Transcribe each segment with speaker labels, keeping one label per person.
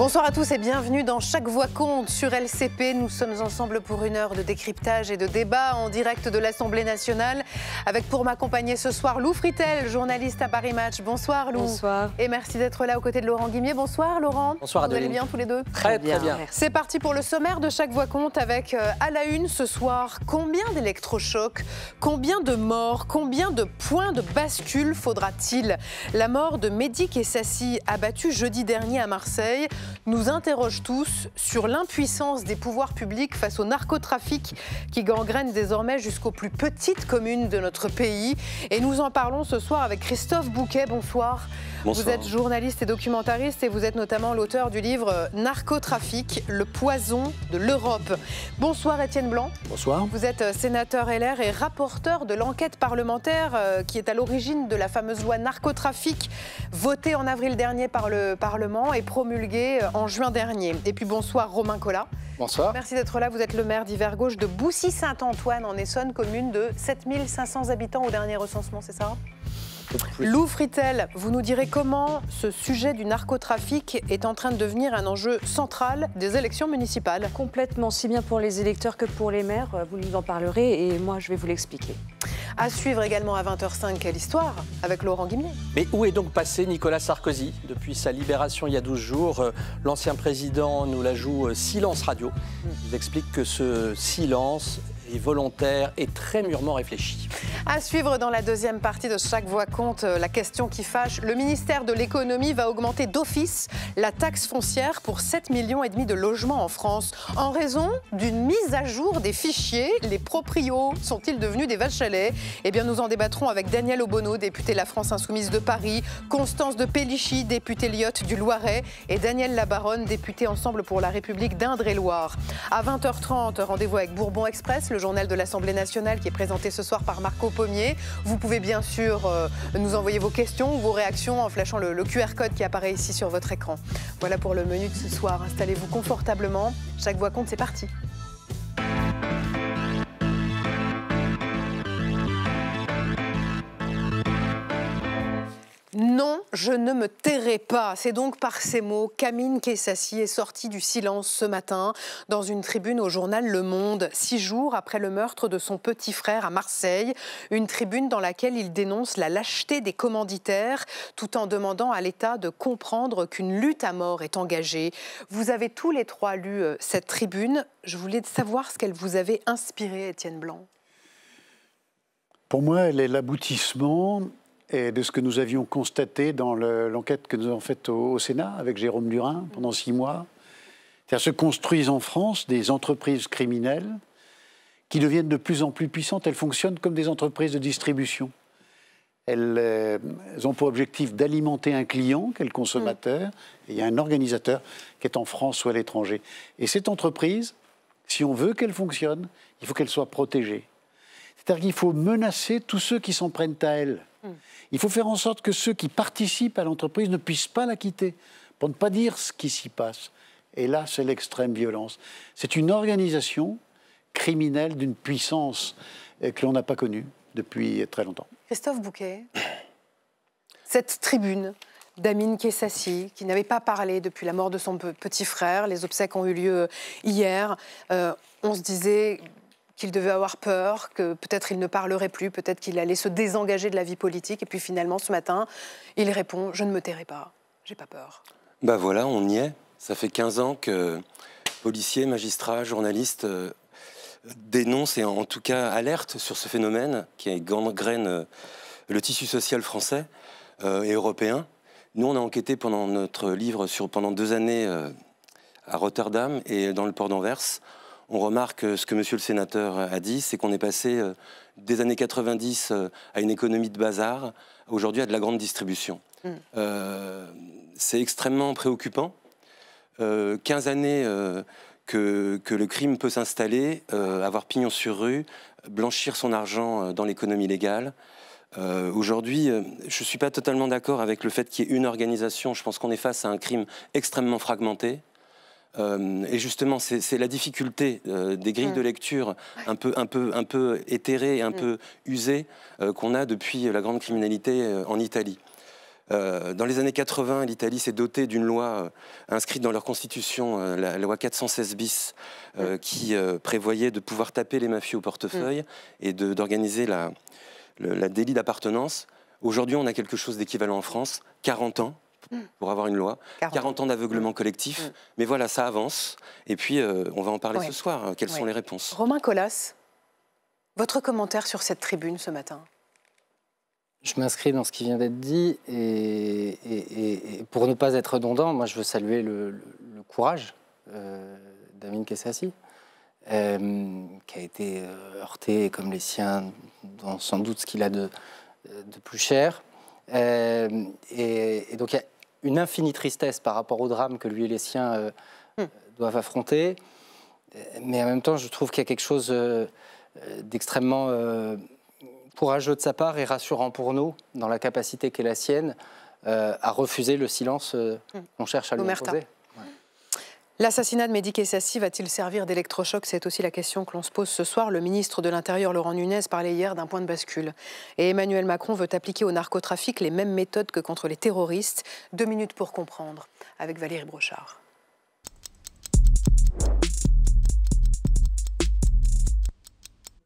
Speaker 1: Bonsoir à tous et bienvenue dans Chaque Voix compte sur LCP. Nous sommes ensemble pour une heure de décryptage et de débat en direct de l'Assemblée nationale avec pour m'accompagner ce soir Lou Fritel, journaliste à Paris Match. Bonsoir Lou.
Speaker 2: Bonsoir.
Speaker 1: Et merci d'être là aux côtés de Laurent Guimier. Bonsoir Laurent.
Speaker 3: Bonsoir Adeline.
Speaker 1: Vous allez bien tous les deux?
Speaker 3: Très bien.
Speaker 1: C'est parti pour le sommaire de Chaque Voix compte avec à la une ce soir, combien d'électrochocs, combien de morts, combien de points de bascule faudra-t-il? La mort de Mehdi Kessassi, abattu jeudi dernier à Marseille, nous interroge tous sur l'impuissance des pouvoirs publics face au narcotrafic qui gangrène désormais jusqu'aux plus petites communes de notre pays. Et nous en parlons ce soir avec Christophe Bouquet. Bonsoir.
Speaker 3: Bonsoir.
Speaker 1: Vous êtes journaliste et documentariste et vous êtes notamment l'auteur du livre Narcotrafic, le poison de l'Europe. Bonsoir Étienne Blanc.
Speaker 3: Bonsoir.
Speaker 1: Vous êtes sénateur LR et rapporteur de l'enquête parlementaire qui est à l'origine de la fameuse loi narcotrafic votée en avril dernier par le Parlement et promulguée en juin dernier. Et puis bonsoir Romain Collat.
Speaker 3: Bonsoir.
Speaker 1: Merci d'être là. Vous êtes le maire d'Hiver Gauche de Boussy-Saint-Antoine en Essonne, commune de 7500 habitants au dernier recensement, c'est ça ? Lou Fritel, vous nous direz comment ce sujet du narcotrafic est en train de devenir un enjeu central des élections municipales.
Speaker 2: Complètement, si bien pour les électeurs que pour les maires, vous nous en parlerez et moi je vais vous l'expliquer.
Speaker 1: À suivre également à 20h05, quelle histoire avec Laurent Guimier.
Speaker 3: Mais où est donc passé Nicolas Sarkozy? Depuis sa libération il y a 12 jours, l'ancien président nous la joue silence radio. Il nous explique que ce silence est volontaire et très mûrement réfléchi.
Speaker 1: À suivre dans la deuxième partie de Chaque Voix compte, la question qui fâche. Le ministère de l'économie va augmenter d'office la taxe foncière pour 7,5 millions de logements en France. En raison d'une mise à jour des fichiers, les proprios sont-ils devenus des vaches à lait? Eh bien, nous en débattrons avec Daniel Obono, député La France Insoumise de Paris, Constance de Pellichy, députée Lyotte du Loiret, et Daniel Labaronne, député Ensemble pour la République d'Indre-et-Loire. À 20h30, rendez-vous avec Bourbon Express, le journal de l'Assemblée nationale qui est présenté ce soir par Marco Pommier. Vous pouvez bien sûr nous envoyer vos questions ou vos réactions en flashant le QR code qui apparaît ici sur votre écran. Voilà pour le menu de ce soir. Installez-vous confortablement. Chaque Voix compte, c'est parti. Non, je ne me tairai pas. C'est donc par ces mots qu'Amine Kessassi est sorti du silence ce matin dans une tribune au journal Le Monde, 6 jours après le meurtre de son petit frère à Marseille. Une tribune dans laquelle il dénonce la lâcheté des commanditaires tout en demandant à l'État de comprendre qu'une lutte à mort est engagée. Vous avez tous les trois lu cette tribune. Je voulais savoir ce qu'elle vous avait inspiré, Étienne Blanc.
Speaker 4: Pour moi, elle est l'aboutissement et de ce que nous avions constaté dans l'enquête que nous avons faite au Sénat avec Jérôme Lurin pendant 6 mois. C'est-à-dire se construisent en France des entreprises criminelles qui deviennent de plus en plus puissantes. Elles fonctionnent comme des entreprises de distribution. Elles ont pour objectif d'alimenter un client, quel consommateur, et il y a un organisateur qui est en France ou à l'étranger. Et cette entreprise, si on veut qu'elle fonctionne, il faut qu'elle soit protégée. C'est-à-dire qu'il faut menacer tous ceux qui s'en prennent à elle. Il faut faire en sorte que ceux qui participent à l'entreprise ne puissent pas la quitter, pour ne pas dire ce qui s'y passe. Et là, c'est l'extrême violence. C'est une organisation criminelle d'une puissance que l'on n'a pas connue depuis très longtemps.
Speaker 1: Christophe Bouquet, cette tribune d'Amine Kessassi, qui n'avait pas parlé depuis la mort de son petit frère, les obsèques ont eu lieu hier, on se disait qu'il devait avoir peur, que peut-être il ne parlerait plus, peut-être qu'il allait se désengager de la vie politique. Et puis finalement, ce matin, il répond « Je ne me tairai pas, j'ai pas peur ».
Speaker 5: Ben voilà, on y est. Ça fait 15 ans que policiers, magistrats, journalistes dénoncent et en tout cas alertent sur ce phénomène qui gangrène le tissu social français et européen. Nous, on a enquêté pendant notre livre pendant 2 années à Rotterdam et dans le port d'Anvers. On remarque ce que monsieur le sénateur a dit, c'est qu'on est passé des années 90 à une économie de bazar, aujourd'hui à de la grande distribution. C'est extrêmement préoccupant. 15 années que le crime peut s'installer, avoir pignon sur rue, blanchir son argent dans l'économie légale. Aujourd'hui, je ne suis pas totalement d'accord avec le fait qu'il y ait une organisation. Je pense qu'on est face à un crime extrêmement fragmenté. Et justement, c'est la difficulté des grilles de lecture un peu éthérées et un peu usées qu'on a depuis la grande criminalité en Italie. Dans les années 80, l'Italie s'est dotée d'une loi inscrite dans leur constitution, la loi 416 bis, qui prévoyait de pouvoir taper les mafieux au portefeuille et d'organiser la délit d'appartenance. Aujourd'hui, on a quelque chose d'équivalent en France, 40 ans pour avoir une loi, 40 ans d'aveuglement collectif. Mais voilà, ça avance. Et puis, on va en parler ce soir. Quelles sont les réponses?
Speaker 1: Romain Colas, votre commentaire sur cette tribune ce matin?
Speaker 6: Je m'inscris dans ce qui vient d'être dit et pour ne pas être redondant, moi je veux saluer le courage d'Amin Kessassi, qui a été heurté comme les siens dans sans doute ce qu'il a de plus cher. Et donc il y a une infinie tristesse par rapport au drame que lui et les siens doivent affronter. Mais en même temps, je trouve qu'il y a quelque chose d'extrêmement courageux de sa part et rassurant pour nous, dans la capacité qu'est la sienne, à refuser le silence qu'on cherche à lui imposer.
Speaker 1: L'assassinat de Mehdi Kessassi va-t-il servir d'électrochoc? C'est aussi la question que l'on se pose ce soir. Le ministre de l'Intérieur, Laurent Nunez, parlait hier d'un point de bascule. Et Emmanuel Macron veut appliquer au narcotrafic les mêmes méthodes que contre les terroristes. 2 minutes pour comprendre, avec Valérie Brochard.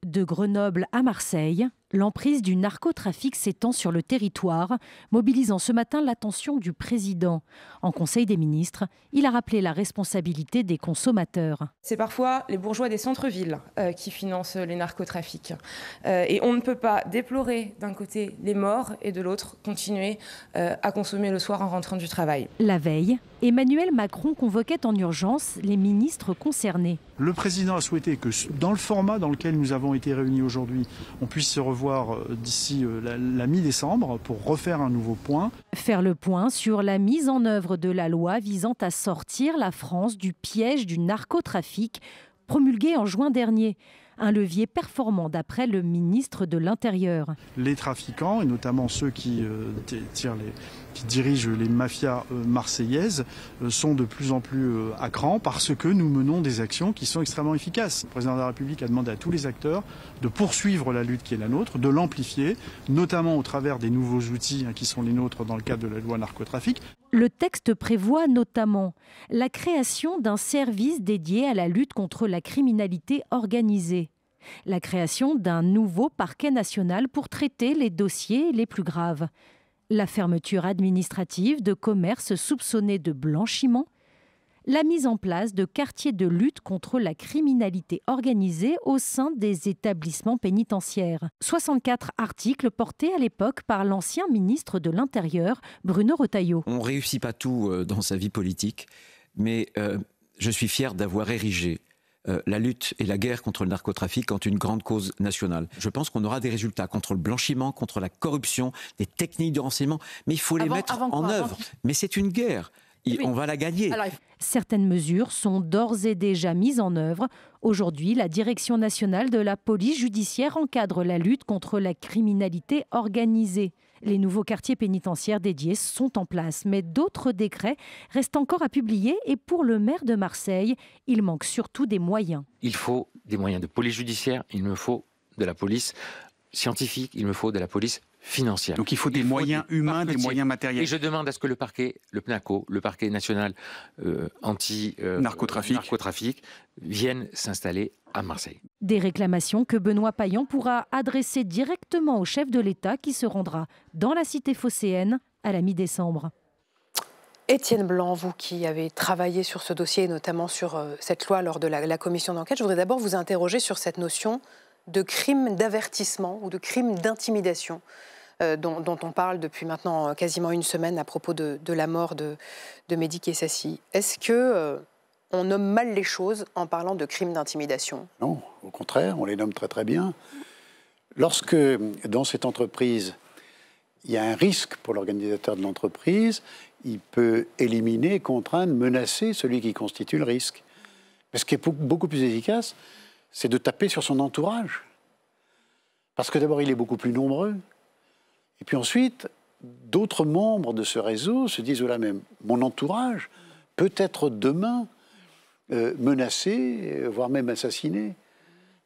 Speaker 7: De Grenoble à Marseille, l'emprise du narcotrafic s'étend sur le territoire, mobilisant ce matin l'attention du président. En Conseil des ministres, il a rappelé la responsabilité des consommateurs.
Speaker 8: C'est parfois les bourgeois des centres-villes qui financent les narcotrafics. Et on ne peut pas déplorer d'un côté les morts et de l'autre continuer à consommer le soir en rentrant du travail.
Speaker 7: La veille, Emmanuel Macron convoquait en urgence les ministres concernés.
Speaker 9: Le président a souhaité que dans le format dans lequel nous avons été réunis aujourd'hui, on puisse se revoir d'ici la mi-décembre pour refaire un nouveau point.
Speaker 7: Faire le point sur la mise en œuvre de la loi visant à sortir la France du piège du narcotrafic, promulguée en juin dernier. Un levier performant d'après le ministre de l'Intérieur.
Speaker 9: Les trafiquants, et notamment ceux qui dirigent les mafias marseillaises, sont de plus en plus à cran parce que nous menons des actions qui sont extrêmement efficaces. Le président de la République a demandé à tous les acteurs de poursuivre la lutte qui est la nôtre, de l'amplifier, notamment au travers des nouveaux outils qui sont les nôtres dans le cadre de la loi narcotrafic.
Speaker 7: Le texte prévoit notamment la création d'un service dédié à la lutte contre la criminalité organisée, la création d'un nouveau parquet national pour traiter les dossiers les plus graves, la fermeture administrative de commerces soupçonnés de blanchiment, la mise en place de quartiers de lutte contre la criminalité organisée au sein des établissements pénitentiaires. 64 articles portés à l'époque par l'ancien ministre de l'Intérieur, Bruno Retailleau.
Speaker 10: On ne réussit pas tout dans sa vie politique, mais je suis fier d'avoir érigé la lutte et la guerre contre le narcotrafic en une grande cause nationale. Je pense qu'on aura des résultats contre le blanchiment, contre la corruption, des techniques de renseignement, mais il faut les mettre en œuvre. Mais c'est une guerre. On va la gagner.
Speaker 7: Certaines mesures sont d'ores et déjà mises en œuvre. Aujourd'hui, la Direction nationale de la police judiciaire encadre la lutte contre la criminalité organisée. Les nouveaux quartiers pénitentiaires dédiés sont en place, mais d'autres décrets restent encore à publier. Et pour le maire de Marseille, il manque surtout des moyens.
Speaker 11: Il faut des moyens de police judiciaire, il me faut de la police scientifique, il me faut de la police financière.
Speaker 12: Donc il faut des moyens humains, des moyens matériels.
Speaker 11: Et je demande à ce que le parquet, le PNACO, le parquet national anti-narcotrafic, viennent s'installer à Marseille.
Speaker 7: Des réclamations que Benoît Payan pourra adresser directement au chef de l'État qui se rendra dans la cité phocéenne à la mi-décembre.
Speaker 1: Étienne Blanc, vous qui avez travaillé sur ce dossier, notamment sur cette loi lors de la commission d'enquête, je voudrais d'abord vous interroger sur cette notion de crime d'avertissement ou de crime d'intimidation dont on parle depuis maintenant quasiment une semaine à propos de la mort de Mehdi Kessassi. Est-ce que on nomme mal les choses en parlant de crime d'intimidation?
Speaker 4: Non, au contraire, on les nomme très très bien. Lorsque dans cette entreprise, il y a un risque pour l'organisateur de l'entreprise, il peut éliminer, contraindre, menacer celui qui constitue le risque. Mais ce qui est beaucoup plus efficace, c'est de taper sur son entourage. Parce que d'abord, il est beaucoup plus nombreux. Et puis ensuite, d'autres membres de ce réseau se disent, voilà, même mon entourage peut être demain menacé, voire même assassiné.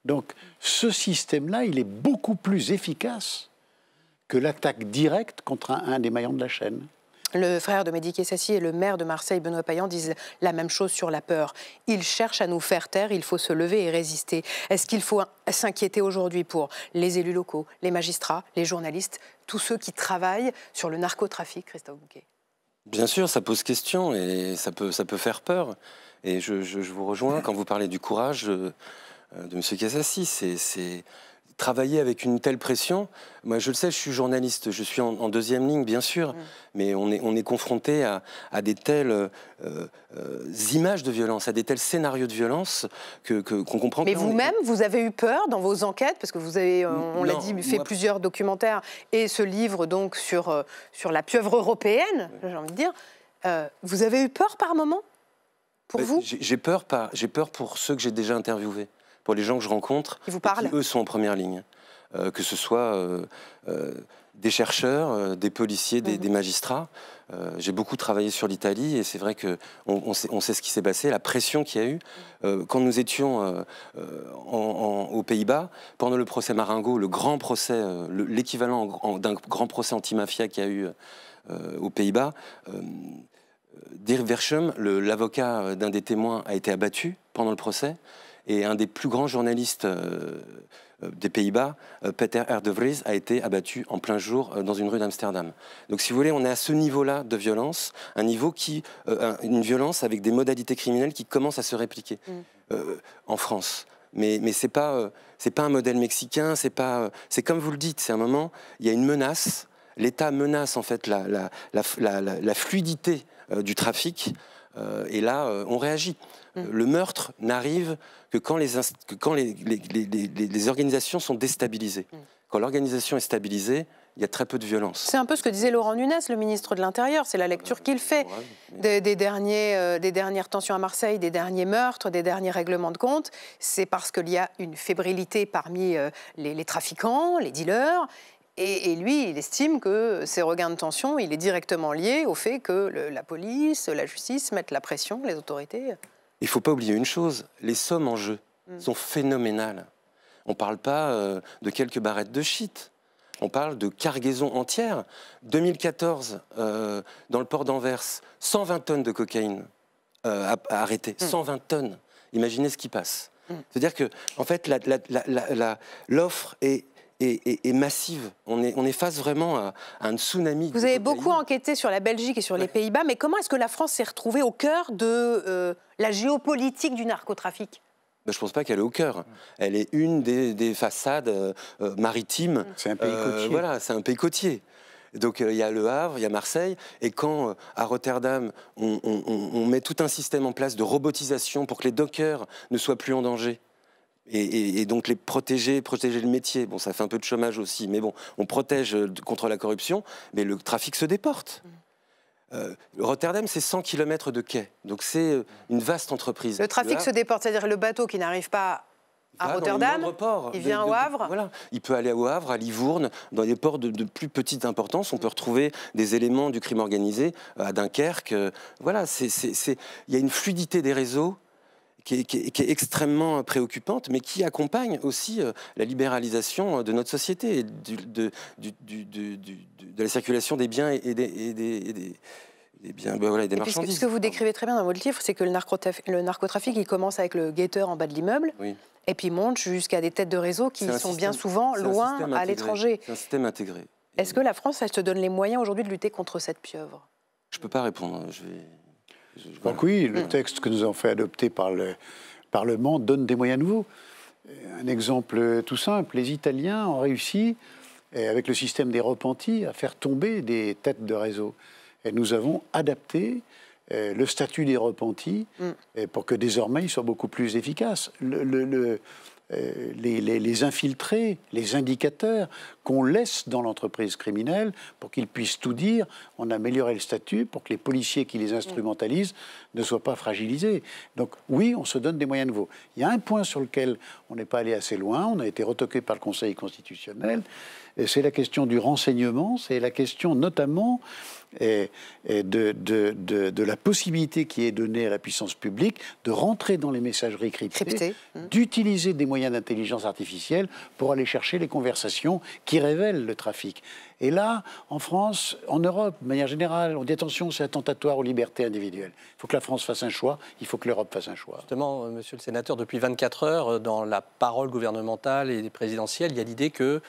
Speaker 4: Donc ce système-là, il est beaucoup plus efficace que l'attaque directe contre un des maillons de la chaîne.
Speaker 1: Le frère de Mehdi Kessassi et le maire de Marseille, Benoît Payan, disent la même chose sur la peur. Ils cherchent à nous faire taire, il faut se lever et résister. Est-ce qu'il faut s'inquiéter aujourd'hui pour les élus locaux, les magistrats, les journalistes, tous ceux qui travaillent sur le narcotrafic, Christophe Bouquet?
Speaker 5: Bien sûr, ça pose question et ça peut faire peur. Et je vous rejoins quand vous parlez du courage de M. Kessassi. C'est travailler avec une telle pression. Moi, je le sais, je suis journaliste, je suis en deuxième ligne, bien sûr, mais on est confronté à des telles images de violence, à des tels scénarios de violence qu'on comprend.
Speaker 1: Mais vous-même, vous avez eu peur dans vos enquêtes, parce que vous avez, on l'a dit, fait plusieurs documentaires et ce livre donc sur la pieuvre européenne, j'ai envie de dire. Vous avez eu peur par moment, pour vous?
Speaker 5: J'ai peur pour ceux que j'ai déjà interviewés, pour les gens que je rencontre, qui eux sont en première ligne, que ce soit des chercheurs, des policiers, des magistrats. J'ai beaucoup travaillé sur l'Italie et c'est vrai qu'on sait ce qui s'est passé, la pression qu'il y a eu. Quand nous étions aux Pays-Bas, pendant le procès Marengo, le grand procès, l'équivalent d'un grand procès anti-mafia qu'il y a eu aux Pays-Bas, Dirk Verschum, l'avocat d'un des témoins, a été abattu pendant le procès. Et un des plus grands journalistes des Pays-Bas, Peter R. de Vries, a été abattu en plein jour dans une rue d'Amsterdam. Donc si vous voulez, on est à ce niveau-là de violence, un niveau une violence avec des modalités criminelles qui commencent à se répliquer en France. Mais c'est pas un modèle mexicain, c'est comme vous le dites, c'est un moment, il y a une menace, l'État menace en fait la fluidité du trafic, et là, on réagit. Le meurtre n'arrive que quand les organisations sont déstabilisées. Quand l'organisation est stabilisée, il y a très peu de violence.
Speaker 1: C'est un peu ce que disait Laurent Nunez, le ministre de l'Intérieur. C'est la lecture qu'il fait des dernières tensions à Marseille, des derniers meurtres, des derniers règlements de compte. C'est parce qu'il y a une fébrilité parmi les trafiquants, les dealers. Et lui, il estime que ces regains de tension, il est directement lié au fait que la police, la justice mettent la pression, les autorités.
Speaker 5: Il ne faut pas oublier une chose, les sommes en jeu sont phénoménales. On ne parle pas de quelques barrettes de shit, on parle de cargaisons entières. 2014, dans le port d'Anvers, 120 tonnes de cocaïne arrêtées, 120 tonnes. Imaginez ce qui passe. C'est-à-dire que, en fait, l'offre est massive. On est face vraiment à un tsunami.
Speaker 1: Vous avez beaucoup enquêté sur la Belgique et sur les Pays-Bas, mais comment est-ce que la France s'est retrouvée au cœur de la géopolitique du narcotrafic?
Speaker 5: Je ne pense pas qu'elle est au cœur. Elle est une des façades maritimes.
Speaker 4: C'est un pays côtier.
Speaker 5: Voilà, c'est un pays côtier. Donc il y a Le Havre, il y a Marseille, et quand à Rotterdam, on met tout un système en place de robotisation pour que les dockers ne soient plus en danger, et donc les protéger le métier. Bon, ça fait un peu de chômage aussi, mais bon, on protège contre la corruption, mais le trafic se déporte. Rotterdam, c'est 100 km de quai, donc c'est une vaste entreprise.
Speaker 1: Le trafic se déporte, c'est-à-dire le bateau qui n'arrive pas à Rotterdam, il vient au Havre.
Speaker 5: Voilà. Il peut aller au Havre, à Livourne, dans des ports de plus petite importance. On peut retrouver des éléments du crime organisé à Dunkerque. Voilà, il y a une fluidité des réseaux qui est extrêmement préoccupante, mais qui accompagne aussi la libéralisation de notre société, et de la circulation des biens et des biens, voilà, et des marchandises.
Speaker 1: Ce que vous décrivez très bien dans votre livre, c'est que le narcotrafic, il commence avec le guetteur en bas de l'immeuble, et puis monte jusqu'à des têtes de réseau qui sont bien souvent loin à l'étranger.
Speaker 5: C'est un système intégré.
Speaker 1: Est-ce que la France, elle se donne les moyens aujourd'hui de lutter contre cette pieuvre?
Speaker 5: Je ne peux pas répondre.
Speaker 4: Donc oui, le texte que nous avons fait adopter par le Parlement donne des moyens nouveaux. Un exemple tout simple, les Italiens ont réussi, avec le système des repentis, à faire tomber des têtes de réseau. Et nous avons adapté le statut des repentis pour que désormais ils soient beaucoup plus efficaces. Les infiltrés, les indicateurs qu'on laisse dans l'entreprise criminelle pour qu'ils puissent tout dire, on a amélioré le statut pour que les policiers qui les instrumentalisent ne soient pas fragilisés. Donc oui, on se donne des moyens nouveaux. Il y a un point sur lequel on n'est pas allé assez loin, on a été retoqué par le Conseil constitutionnel, c'est la question du renseignement, c'est la question notamment de la possibilité qui est donnée à la puissance publique de rentrer dans les messageries cryptées, d'utiliser des moyens moyens d'intelligence artificielle pour aller chercher les conversations qui révèlent le trafic. Et là, en France, en Europe, de manière générale, on dit attention, c'est attentatoire aux libertés individuelles. Il faut que la France fasse un choix, il faut que l'Europe fasse un choix.
Speaker 3: Justement, monsieur le sénateur, depuis 24 heures, dans la parole gouvernementale et présidentielle, il y a l'idée que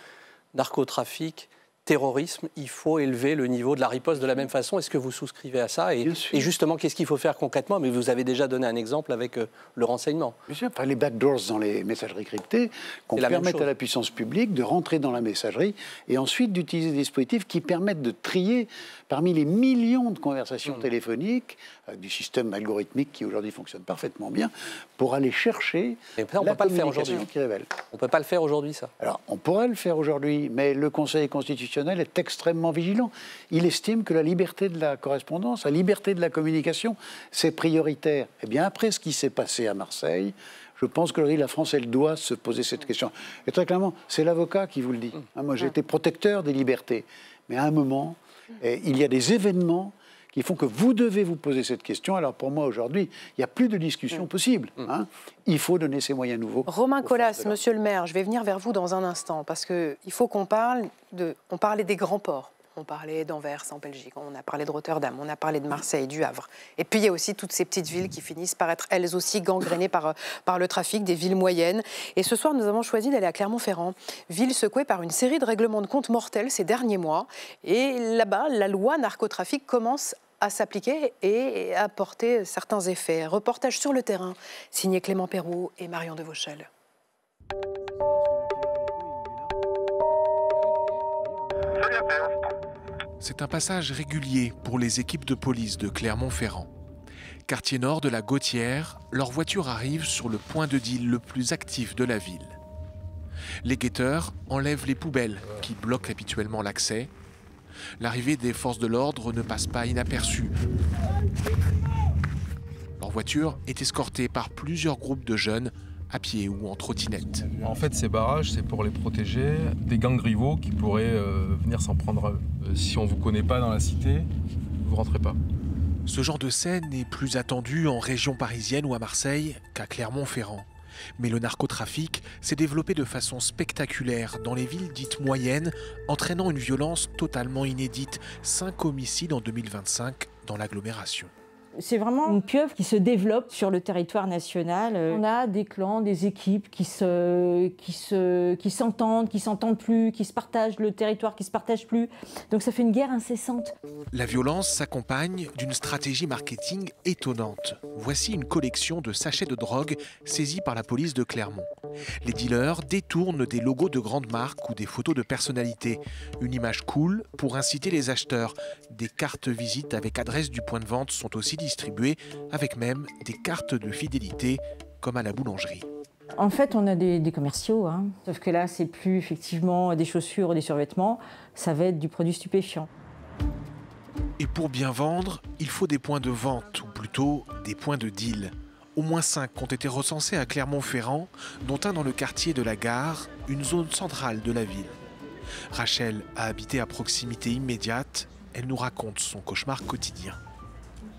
Speaker 3: narcotrafic, terrorisme, il faut élever le niveau de la riposte de la même façon. Est-ce que vous souscrivez à ça et justement, qu'est-ce qu'il faut faire concrètement? Mais vous avez déjà donné un exemple avec le renseignement.
Speaker 4: Bien sûr, enfin, les backdoors dans les messageries cryptées, qu'on permette à la puissance publique de rentrer dans la messagerie et ensuite d'utiliser des dispositifs qui permettent de trier parmi les millions de conversations téléphoniques, avec du système algorithmique qui aujourd'hui fonctionne parfaitement bien, pour aller chercher la communication qui révèle.
Speaker 3: On ne peut pas le faire aujourd'hui, ça?
Speaker 4: Alors, on pourrait le faire aujourd'hui, mais le Conseil constitutionnel est extrêmement vigilant. Il estime que la liberté de la correspondance, la liberté de la communication, c'est prioritaire. Eh bien, après ce qui s'est passé à Marseille, je pense que la France, elle doit se poser cette question. Et très clairement, c'est l'avocat qui vous le dit. Moi, j'ai été protecteur des libertés. Mais à un moment, il y a des événements qui font que vous devez vous poser cette question. Alors pour moi, aujourd'hui, il n'y a plus de discussion possible. Il faut donner ces moyens nouveaux.
Speaker 1: Romain Colas, monsieur le maire, je vais venir vers vous dans un instant, parce qu'il faut qu'on parle on parlait des grands ports. On parlait d'Anvers en Belgique, on a parlé de Rotterdam, on a parlé de Marseille, du Havre. Et puis il y a aussi toutes ces petites villes qui finissent par être elles aussi gangrénées par le trafic, des villes moyennes. Et ce soir, nous avons choisi d'aller à Clermont-Ferrand, ville secouée par une série de règlements de compte mortels ces derniers mois. Et là-bas, la loi narcotrafic commence à s'appliquer et à porter certains effets. Reportage sur le terrain, signé Clément Perrault et Marion Devauchel.
Speaker 13: C'est un passage régulier pour les équipes de police de Clermont-Ferrand. Quartier nord de la Gautière, leur voiture arrive sur le point de deal le plus actif de la ville. Les guetteurs enlèvent les poubelles qui bloquent habituellement l'accès. L'arrivée des forces de l'ordre ne passe pas inaperçue. Leur voiture est escortée par plusieurs groupes de jeunes à pied ou en trottinette.
Speaker 14: En fait, ces barrages, c'est pour les protéger des gangs rivaux qui pourraient venir s'en prendre à eux. Si on ne vous connaît pas dans la cité, vous ne rentrez pas.
Speaker 13: Ce genre de scène est plus attendu en région parisienne ou à Marseille qu'à Clermont-Ferrand. Mais le narcotrafic s'est développé de façon spectaculaire dans les villes dites moyennes, entraînant une violence totalement inédite. 5 homicides en 2025 dans l'agglomération.
Speaker 15: C'est vraiment une pieuvre qui se développe sur le territoire national. On a des clans, des équipes qui s'entendent, qui s'entendent plus, qui se partagent le territoire, qui se partagent plus. Donc ça fait une guerre incessante.
Speaker 13: La violence s'accompagne d'une stratégie marketing étonnante. Voici une collection de sachets de drogue saisis par la police de Clermont. Les dealers détournent des logos de grandes marques ou des photos de personnalités. Une image cool pour inciter les acheteurs. Des cartes visites avec adresse du point de vente sont aussi distribuées, avec même des cartes de fidélité, comme à la boulangerie.
Speaker 15: En fait, on a des commerciaux, sauf que là, c'est plus effectivement des chaussures ou des survêtements, ça va être du produit stupéfiant.
Speaker 13: Et pour bien vendre, il faut des points de vente, ou plutôt des points de deal. Au moins 5 ont été recensés à Clermont-Ferrand, dont un dans le quartier de la Gare, une zone centrale de la ville. Rachel a habité à proximité immédiate. Elle nous raconte son cauchemar quotidien.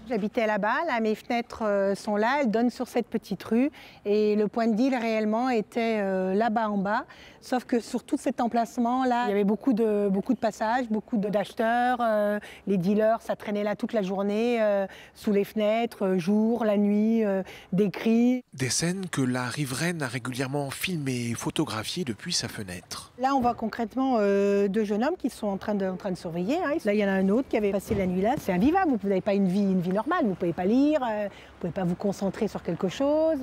Speaker 16: J'habitais là-bas, mes fenêtres sont là, elles donnent sur cette petite rue et le point de deal réellement était là-bas en bas. Sauf que sur tout cet emplacement-là, il y avait beaucoup de passages, beaucoup d'acheteurs. Les dealers, ça traînait là toute la journée, sous les fenêtres, jour, la nuit, des cris.
Speaker 13: Des scènes que la riveraine a régulièrement filmées et photographiées depuis sa fenêtre.
Speaker 16: Là, on voit concrètement 2 jeunes hommes qui sont en train de surveiller. Là, il y en a un autre qui avait passé la nuit là. C'est invivable, vous n'avez pas une vie normale, vous ne pouvez pas lire, vous ne pouvez pas vous concentrer sur quelque chose.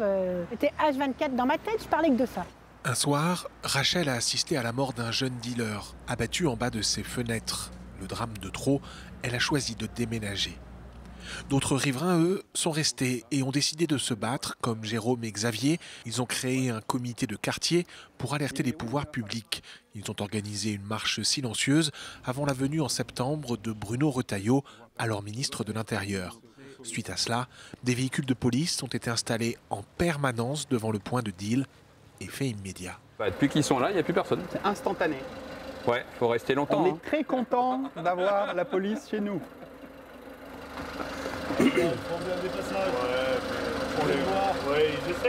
Speaker 16: C'était H24 dans ma tête, je parlais que de ça.
Speaker 13: Un soir, Rachel a assisté à la mort d'un jeune dealer, abattu en bas de ses fenêtres. Le drame de trop, elle a choisi de déménager. D'autres riverains, eux, sont restés et ont décidé de se battre, comme Jérôme et Xavier. Ils ont créé un comité de quartier pour alerter les pouvoirs publics. Ils ont organisé une marche silencieuse avant la venue en septembre de Bruno Retailleau, alors ministre de l'Intérieur. Suite à cela, des véhicules de police ont été installés en permanence devant le point de deal. Effet immédiat.
Speaker 17: Depuis qu'ils sont là, il n'y a plus personne.
Speaker 12: C'est instantané.
Speaker 17: Ouais, il faut rester longtemps.
Speaker 12: On est très content d'avoir la police chez nous.
Speaker 18: Ils essayent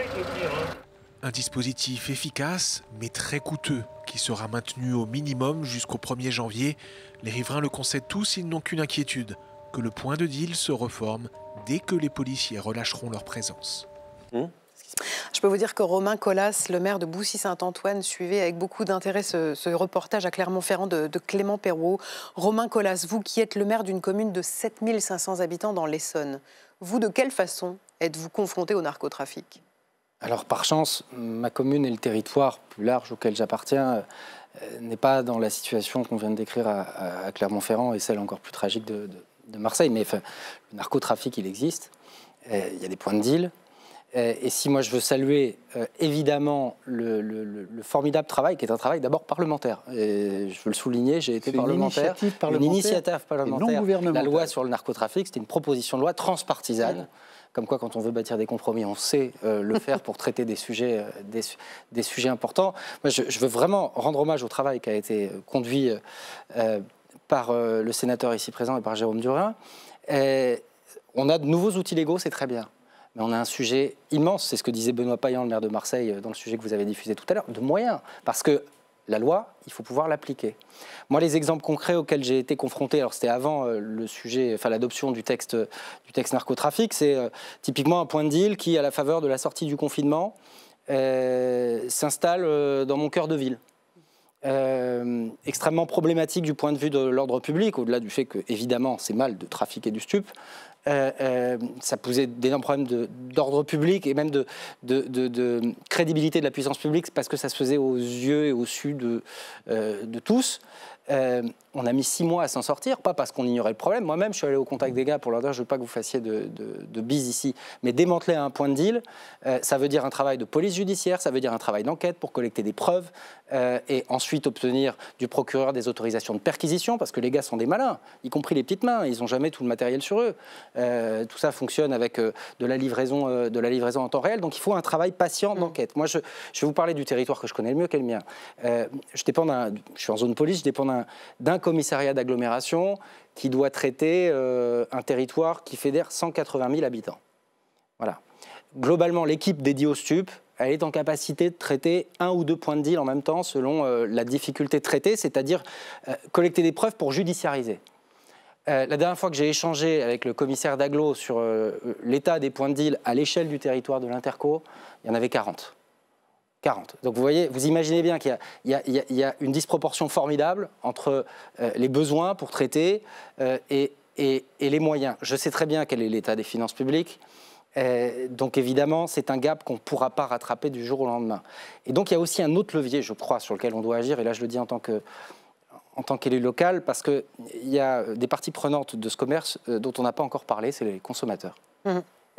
Speaker 18: de le dire.
Speaker 13: Un dispositif efficace, mais très coûteux, qui sera maintenu au minimum jusqu'au 1er janvier. Les riverains le concèdent tous, ils n'ont qu'une inquiétude, que le point de deal se reforme dès que les policiers relâcheront leur présence.
Speaker 1: Je peux vous dire que Romain Colas, le maire de Boussy-Saint-Antoine, suivait avec beaucoup d'intérêt ce reportage à Clermont-Ferrand de Clément Perrault. Romain Colas, vous qui êtes le maire d'une commune de 7500 habitants dans l'Essonne, vous, de quelle façon êtes-vous confronté au narcotrafic ?
Speaker 6: Alors par chance, ma commune et le territoire plus large auquel j'appartiens n'est pas dans la situation qu'on vient de décrire à Clermont-Ferrand et celle encore plus tragique de Marseille. Mais enfin, le narcotrafic, il existe. Il y a des points de deal. Et si moi je veux saluer évidemment le formidable travail, qui est un travail d'abord parlementaire. Et je veux le souligner, j'ai été parlementaire. Une initiative parlementaire. La loi sur le narcotrafic, c'était une proposition de loi transpartisane. Comme quoi, quand on veut bâtir des compromis, on sait le faire pour traiter des sujets importants. Moi, je veux vraiment rendre hommage au travail qui a été conduit par le sénateur ici présent et par Jérôme Durain. On a de nouveaux outils légaux, c'est très bien. Mais on a un sujet immense, c'est ce que disait Benoît Payan, le maire de Marseille, dans le sujet que vous avez diffusé tout à l'heure, de moyens. Parce que la loi, il faut pouvoir l'appliquer. Moi, les exemples concrets auxquels j'ai été confronté, alors c'était avant le sujet, enfin l'adoption du texte narcotrafic, c'est typiquement un point de deal qui, à la faveur de la sortie du confinement, s'installe dans mon cœur de ville. Extrêmement problématique du point de vue de l'ordre public, au-delà du fait que, évidemment, c'est mal de trafiquer du stup. Ça posait d'énormes problèmes d'ordre public et même de crédibilité de la puissance publique parce que ça se faisait aux yeux et au su de tous. On a mis 6 mois à s'en sortir, pas parce qu'on ignorait le problème. Moi-même, je suis allé au contact des gars pour leur dire je ne veux pas que vous fassiez de bise ici, mais démanteler un point de deal, ça veut dire un travail de police judiciaire, ça veut dire un travail d'enquête pour collecter des preuves et ensuite obtenir du procureur des autorisations de perquisition, parce que les gars sont des malins, y compris les petites mains, ils n'ont jamais tout le matériel sur eux. Tout ça fonctionne avec de la livraison en temps réel, donc il faut un travail patient d'enquête. Moi, je vais vous parler du territoire que je connais le mieux qu'est le mien. Je suis en zone police, je dépends d'un commissariat d'agglomération qui doit traiter un territoire qui fédère 180 000 habitants. Voilà. Globalement, l'équipe dédiée au stup, elle est en capacité de traiter 1 ou 2 points de deal en même temps selon la difficulté de traiter, c'est-à-dire collecter des preuves pour judiciariser. La dernière fois que j'ai échangé avec le commissaire d'agglo sur l'état des points de deal à l'échelle du territoire de l'Interco, il y en avait 40. 40. Donc vous voyez, vous imaginez bien qu'il y a une disproportion formidable entre les besoins pour traiter et les moyens. Je sais très bien quel est l'état des finances publiques. Donc évidemment, c'est un gap qu'on ne pourra pas rattraper du jour au lendemain. Et donc il y a aussi un autre levier, je crois, sur lequel on doit agir. Et là, je le dis en tant qu'élu local, parce qu'il y a des parties prenantes de ce commerce dont on n'a pas encore parlé, c'est les consommateurs.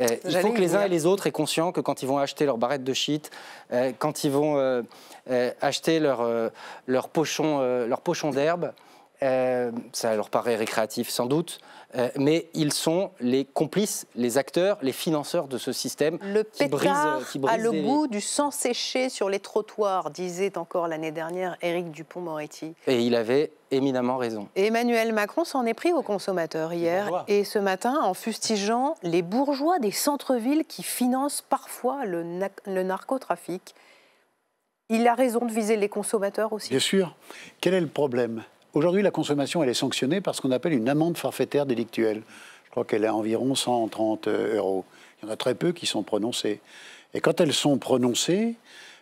Speaker 6: Il faut que les uns et les autres aient conscience que quand ils vont acheter leur barrette de shit, quand ils vont acheter leur pochon d'herbe, ça leur paraît récréatif sans doute, mais ils sont les complices, les acteurs, les financeurs de ce système.
Speaker 1: Le pétard a le goût du sang séché sur les trottoirs, disait encore l'année dernière Éric Dupond-Moretti.
Speaker 6: Et il avait éminemment raison.
Speaker 1: Et Emmanuel Macron s'en est pris aux consommateurs hier et ce matin en fustigeant les bourgeois des centres-villes qui financent parfois le narcotrafic. Il a raison de viser les consommateurs aussi.
Speaker 4: Bien sûr. Quel est le problème ? Aujourd'hui, la consommation, elle est sanctionnée par ce qu'on appelle une amende forfaitaire délictuelle. Je crois qu'elle est à environ 130 €. Il y en a très peu qui sont prononcées. Et quand elles sont prononcées,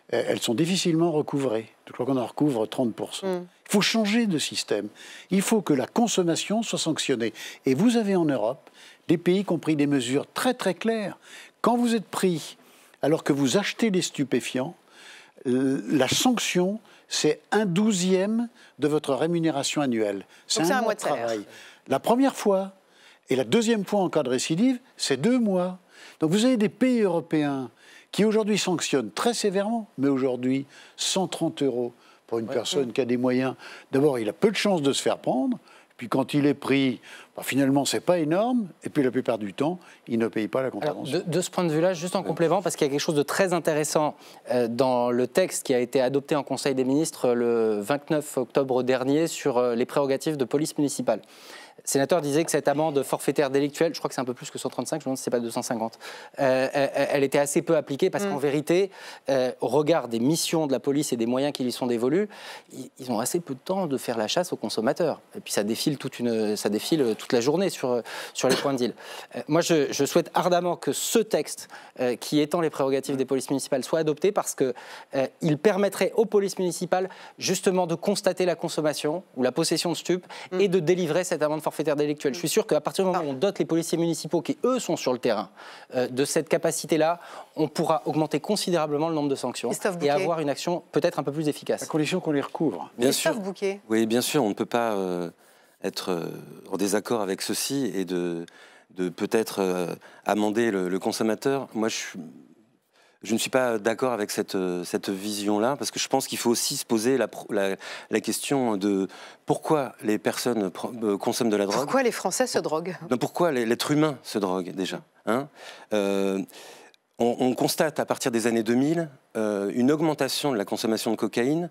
Speaker 4: elles sont difficilement recouvrées. Je crois qu'on en recouvre 30%. Il faut changer de système. Il faut que la consommation soit sanctionnée. Et vous avez en Europe des pays qui ont pris des mesures très très claires. Quand vous êtes pris alors que vous achetez des stupéfiants, la sanction, c'est 1/12e de votre rémunération annuelle. C'est un mois de travail. La première fois et la deuxième fois en cas de récidive, c'est 2 mois. Donc vous avez des pays européens qui aujourd'hui sanctionnent très sévèrement, mais aujourd'hui 130 € pour une personne qui a des moyens. D'abord, il a peu de chances de se faire prendre. Puis quand il est pris, finalement, ce n'est pas énorme. Et puis la plupart du temps, il ne paye pas la contravention.
Speaker 6: Alors, de ce point de vue-là, juste en complément, parce qu'il y a quelque chose de très intéressant dans le texte qui a été adopté en Conseil des ministres le 29 octobre dernier sur les prérogatives de police municipale. Le sénateur disait que cette amende forfaitaire délictuelle, je crois que c'est un peu plus que 135, je me demande si c'est pas 250, elle était assez peu appliquée parce qu'en vérité, au regard des missions de la police et des moyens qui lui sont dévolus, ils ont assez peu de temps de faire la chasse aux consommateurs. Et puis ça défile toute la journée sur les points de deal. Moi, je souhaite ardemment que ce texte, qui étend les prérogatives des polices municipales, soit adopté parce qu'il permettrait aux polices municipales justement de constater la consommation ou la possession de stupes et de délivrer cette amende forfaitaire délictuelle. Je suis sûr qu'à partir du moment où on dote les policiers municipaux qui, eux, sont sur le terrain, de cette capacité-là, on pourra augmenter considérablement le nombre de sanctions et avoir une action peut-être un peu plus efficace.
Speaker 4: À condition qu'on les recouvre.
Speaker 5: Bien sûr. Oui, bien sûr, on ne peut pas être en désaccord avec ceci et de peut-être amender le consommateur. Moi, je ne suis pas d'accord avec cette vision-là, parce que je pense qu'il faut aussi se poser la question de pourquoi les personnes consomment de la drogue.
Speaker 1: Pourquoi les Français se droguent?
Speaker 5: Non, pourquoi l'être humain se drogue, déjà, hein. On constate à partir des années 2000 une augmentation de la consommation de cocaïne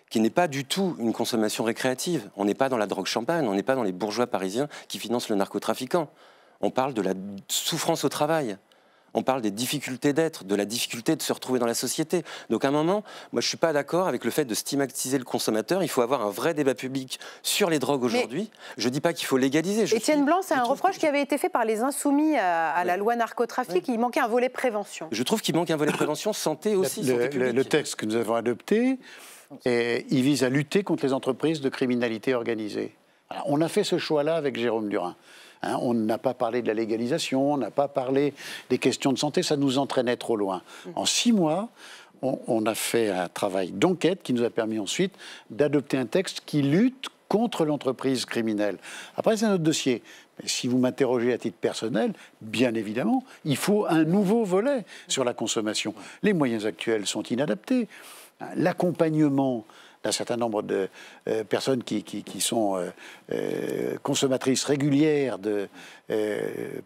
Speaker 5: qui n'est pas du tout une consommation récréative. On n'est pas dans la drogue champagne, on n'est pas dans les bourgeois parisiens qui financent le narcotrafiquant. On parle de la souffrance au travail. On parle des difficultés d'être, de la difficulté de se retrouver dans la société. Donc à un moment, moi je ne suis pas d'accord avec le fait de stigmatiser le consommateur. Il faut avoir un vrai débat public sur les drogues aujourd'hui. Je ne dis pas qu'il faut légaliser.
Speaker 1: Étienne Blanc, c'est un reproche qui avait été fait par les Insoumis à la loi narcotrafic. Il manquait un volet prévention.
Speaker 5: Je trouve qu'il manque un volet prévention, santé aussi.
Speaker 4: Le texte que nous avons adopté, il vise à lutter contre les entreprises de criminalité organisée. Alors, on a fait ce choix-là avec Jérôme Durin. Hein, on n'a pas parlé de la légalisation, on n'a pas parlé des questions de santé, ça nous entraînait trop loin. En 6 mois, on a fait un travail d'enquête qui nous a permis ensuite d'adopter un texte qui lutte contre l'entreprise criminelle. Après, c'est un autre dossier. Mais si vous m'interrogez à titre personnel, bien évidemment, il faut un nouveau volet sur la consommation. Les moyens actuels sont inadaptés. L'accompagnement d'un certain nombre de personnes qui sont consommatrices régulières de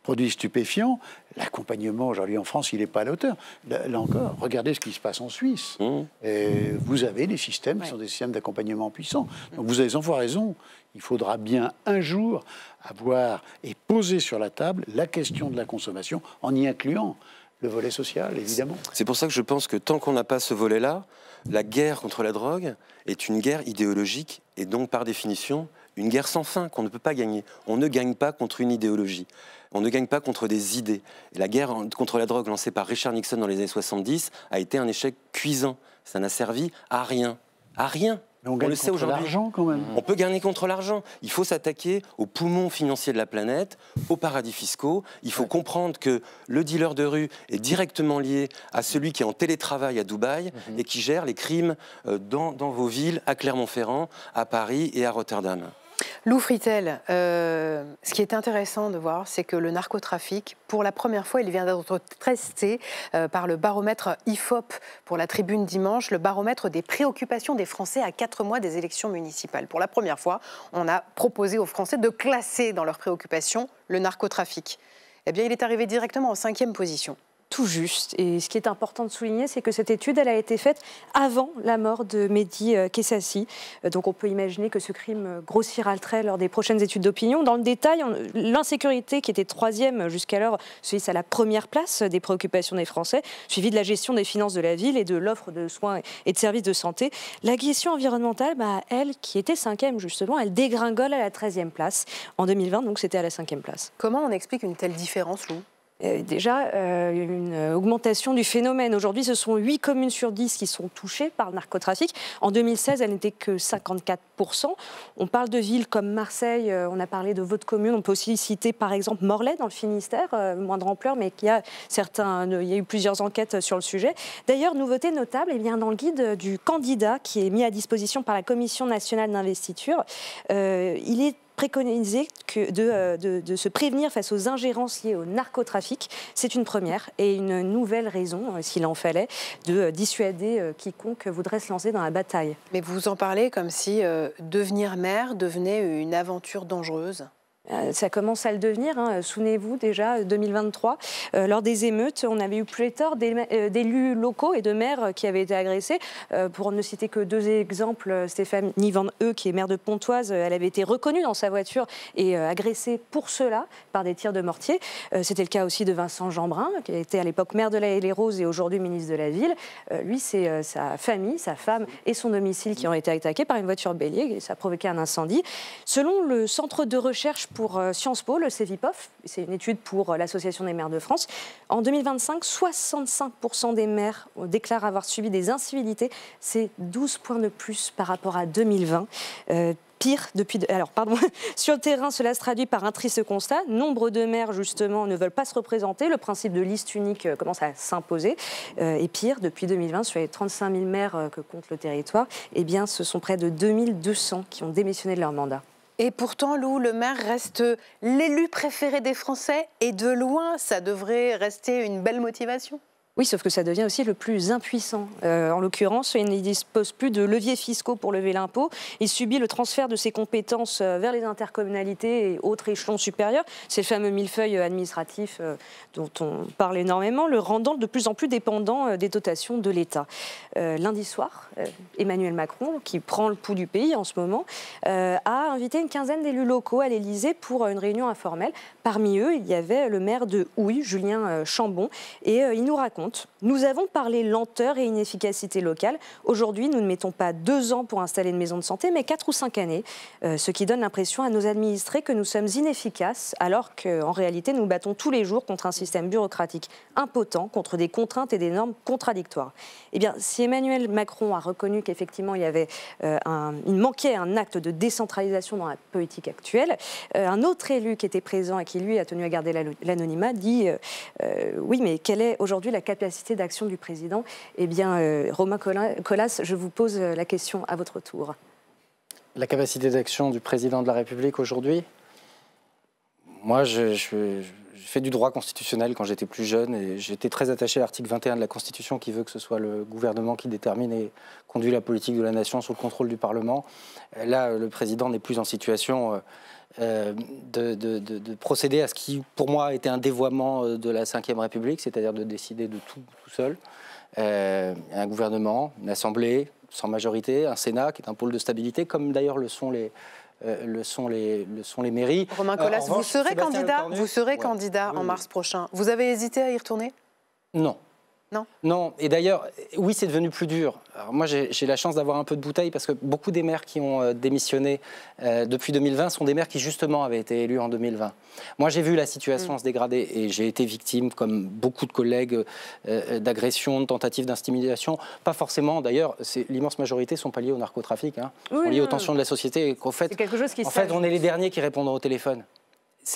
Speaker 4: produits stupéfiants, l'accompagnement aujourd'hui en France, il n'est pas à la hauteur. Là encore, regardez ce qui se passe en Suisse. Vous avez des systèmes qui sont des systèmes d'accompagnement puissants. Donc vous avez enfin raison, il faudra bien un jour avoir et poser sur la table la question de la consommation en y incluant le volet social, évidemment.
Speaker 5: C'est pour ça que je pense que tant qu'on n'a pas ce volet-là, la guerre contre la drogue est une guerre idéologique et donc par définition une guerre sans fin qu'on ne peut pas gagner. On ne gagne pas contre une idéologie, on ne gagne pas contre des idées. Et la guerre contre la drogue lancée par Richard Nixon dans les années 70 a été un échec cuisant. Ça n'a servi à rien. À rien.
Speaker 4: Mais on gagne contre l'argent quand même.
Speaker 5: On peut gagner contre l'argent. Il faut s'attaquer aux poumons financiers de la planète, aux paradis fiscaux. Il faut comprendre que le dealer de rue est directement lié à celui qui est en télétravail à Dubaï et qui gère les crimes dans vos villes, à Clermont-Ferrand, à Paris et à Rotterdam.
Speaker 1: Lou Fritel, ce qui est intéressant de voir, c'est que le narcotrafic, pour la première fois, il vient d'être testé par le baromètre IFOP pour la Tribune dimanche, le baromètre des préoccupations des Français à 4 mois des élections municipales. Pour la première fois, on a proposé aux Français de classer dans leurs préoccupations le narcotrafic. Eh bien, il est arrivé directement en 5e position.
Speaker 2: Tout juste. Et ce qui est important de souligner, c'est que cette étude, elle a été faite avant la mort de Mehdi Kessassi. Donc on peut imaginer que ce crime grossira le trait lors des prochaines études d'opinion. Dans le détail, l'insécurité, qui était 3e jusqu'alors, se hisse à la première place des préoccupations des Français, suivi de la gestion des finances de la ville et de l'offre de soins et de services de santé. La question environnementale, elle, qui était 5e justement, elle dégringole à la 13e place. En 2020, donc c'était à la 5e place.
Speaker 1: Comment on explique une telle différence, Lou ?
Speaker 2: Déjà, une augmentation du phénomène. Aujourd'hui, ce sont 8 communes sur 10 qui sont touchées par le narcotrafic. En 2016, elle n'était que 54%. On parle de villes comme Marseille, on a parlé de votre commune. On peut aussi citer, par exemple, Morlaix, dans le Finistère, moindre ampleur, mais il y a eu plusieurs enquêtes sur le sujet. D'ailleurs, nouveauté notable, dans le guide du candidat qui est mis à disposition par la Commission nationale d'investiture, il est préconisé de se prévenir face aux ingérences liées au narcotrafic. C'est une première et une nouvelle raison, s'il en fallait, de dissuader quiconque voudrait se lancer dans la bataille.
Speaker 1: Mais vous en parlez comme si devenir maire devenait une aventure dangereuse.
Speaker 2: Ça commence à le devenir. Souvenez-vous déjà, 2023, lors des émeutes, on avait eu pléthore d'élus locaux et de maires qui avaient été agressés. Pour ne citer que 2 exemples, Stéphanie Van Heu, qui est maire de Pontoise, elle avait été reconnue dans sa voiture et agressée pour cela par des tirs de mortier. C'était le cas aussi de Vincent Jeanbrun, qui était à l'époque maire de La Haye-les-Roses et aujourd'hui ministre de la Ville. Lui, c'est sa famille, sa femme et son domicile qui ont été attaqués par une voiture bélier et ça a provoqué un incendie. Selon le Centre de recherche pour Sciences Po, le CEVIPOF, c'est une étude pour l'Association des maires de France, en 2025, 65% des maires déclarent avoir subi des incivilités. C'est 12 points de plus par rapport à 2020. Pire, sur le terrain, cela se traduit par un triste constat. Nombre de maires, justement, ne veulent pas se représenter. Le principe de liste unique commence à s'imposer. Et pire, depuis 2020, sur les 35 000 maires que compte le territoire, eh bien, ce sont près de 2200 qui ont démissionné de leur mandat.
Speaker 1: Et pourtant, Lou, le maire reste l'élu préféré des Français. Et de loin, ça devrait rester une belle motivation.
Speaker 2: Oui, sauf que ça devient aussi le plus impuissant. En l'occurrence, il ne dispose plus de leviers fiscaux pour lever l'impôt. Il subit le transfert de ses compétences vers les intercommunalités et autres échelons supérieurs. C'est le fameux millefeuille administratif dont on parle énormément, le rendant de plus en plus dépendant des dotations de l'État. Lundi soir, Emmanuel Macron, qui prend le pouls du pays en ce moment, a invité une quinzaine d'élus locaux à l'Élysée pour une réunion informelle. Parmi eux, il y avait le maire de Houille, Julien Chambon, et il nous raconte: nous avons parlé lenteur et inefficacité locale. Aujourd'hui, nous ne mettons pas 2 ans pour installer une maison de santé, mais 4 ou 5 années, ce qui donne l'impression à nos administrés que nous sommes inefficaces, alors qu'en réalité, nous battons tous les jours contre un système bureaucratique impotent, contre des contraintes et des normes contradictoires. Eh bien, si Emmanuel Macron a reconnu qu'effectivement, il manquait un acte de décentralisation dans la politique actuelle, un autre élu qui était présent et qui, lui, a tenu à garder l'anonymat, dit oui, mais quelle est aujourd'hui la capacité d'action du président? Eh bien, Romain Colas, je vous pose la question à votre tour.
Speaker 6: La capacité d'action du président de la République aujourd'hui? Moi, je fais du droit constitutionnel quand j'étais plus jeune et j'étais très attaché à l'article 21 de la Constitution qui veut que ce soit le gouvernement qui détermine et conduit la politique de la nation sous le contrôle du Parlement. Là, le président n'est plus en situation de procéder à ce qui, pour moi, était un dévoiement de la Ve République, c'est-à-dire de décider de tout seul. Un gouvernement, une assemblée sans majorité, un Sénat qui est un pôle de stabilité, comme d'ailleurs le sont les mairies.
Speaker 1: Romain Colas, vous serez candidat en mars prochain. Vous avez hésité à y retourner?
Speaker 6: Non.
Speaker 1: Non.
Speaker 6: Non, et d'ailleurs, oui, c'est devenu plus dur. Alors moi, j'ai la chance d'avoir un peu de bouteille parce que beaucoup des maires qui ont démissionné depuis 2020 sont des maires qui, justement, avaient été élus en 2020. Moi, j'ai vu la situation se dégrader et j'ai été victime, comme beaucoup de collègues, d'agressions, de tentatives d'intimidation. Pas forcément, d'ailleurs, l'immense majorité ne sont pas liées au narcotrafic, sont liées aux tensions de la société. C'est
Speaker 2: quelque chose qui
Speaker 6: on est les derniers qui répondront au téléphone.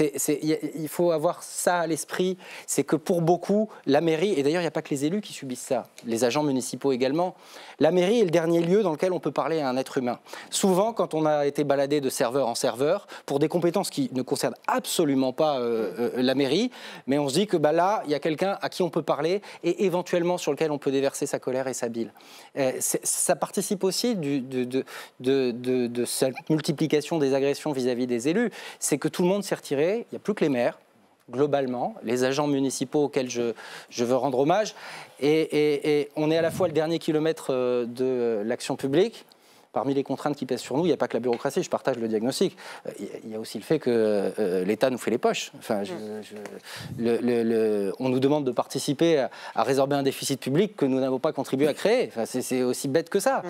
Speaker 6: Il faut avoir ça à l'esprit, c'est que pour beaucoup, la mairie, et d'ailleurs il n'y a pas que les élus qui subissent ça, les agents municipaux également, la mairie est le dernier lieu dans lequel on peut parler à un être humain. Souvent, quand on a été baladé de serveur en serveur, pour des compétences qui ne concernent absolument pas la mairie, mais on se dit que là, il y a quelqu'un à qui on peut parler et éventuellement sur lequel on peut déverser sa colère et sa bile. Ça participe aussi de cette multiplication des agressions vis-à-vis des élus, c'est que tout le monde s'est retiré. Il n'y a plus que les maires, globalement, les agents municipaux auxquels je veux rendre hommage. Et on est à la fois le dernier kilomètre de l'action publique. Parmi les contraintes qui pèsent sur nous, il n'y a pas que la bureaucratie, je partage le diagnostic. Il y a aussi le fait que l'État nous fait les poches. Enfin, on nous demande de participer à résorber un déficit public que nous n'avons pas contribué à créer. Enfin, c'est aussi bête que ça.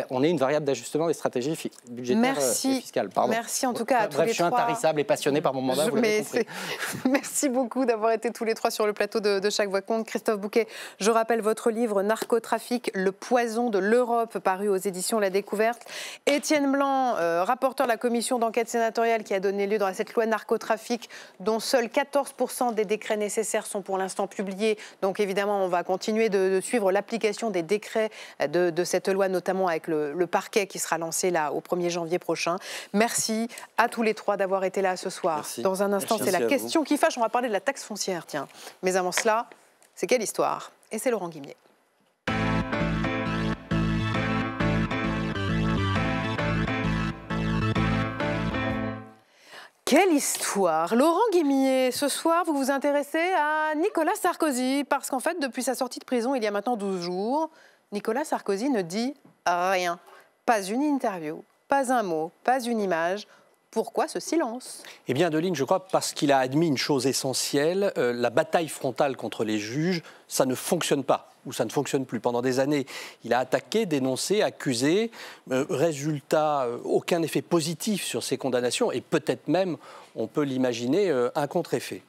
Speaker 6: On est une variable d'ajustement des stratégies budgétaires et fiscales. Pardon.
Speaker 1: Merci en tout cas à tous les trois.
Speaker 6: Je suis intarissable et passionné par mon mandat, vous l'avez compris.
Speaker 1: Merci beaucoup d'avoir été tous les trois sur le plateau de Chaque Voix Compte. Christophe Bouquet, je rappelle votre livre « Narcotrafic, le poison de l'Europe » paru aux éditions La Découverte. Étienne Blanc, rapporteur de la commission d'enquête sénatoriale qui a donné lieu dans cette loi narcotrafic dont seuls 14% des décrets nécessaires sont pour l'instant publiés. Donc évidemment, on va continuer de suivre l'application des décrets de cette loi, notamment avec le parquet qui sera lancé là au 1er janvier prochain. Merci à tous les trois d'avoir été là ce soir.
Speaker 5: Merci.
Speaker 1: Dans un instant, c'est la question qui fâche. On va parler de la taxe foncière, tiens. Mais avant cela, c'est quelle histoire? Et c'est Laurent Guimier. Quelle histoire! Laurent Guémier, ce soir, vous vous intéressez à Nicolas Sarkozy, parce qu'en fait, depuis sa sortie de prison, il y a maintenant 12 jours, Nicolas Sarkozy ne dit rien. Pas une interview, pas un mot, pas une image. Pourquoi ce silence?
Speaker 3: Eh bien, Adeline, je crois parce qu'il a admis une chose essentielle, la bataille frontale contre les juges, ça ne fonctionne pas, ou ça ne fonctionne plus. Pendant des années, il a attaqué, dénoncé, accusé, résultat, aucun effet positif sur ces condamnations, et peut-être même, on peut l'imaginer, un contre-effet.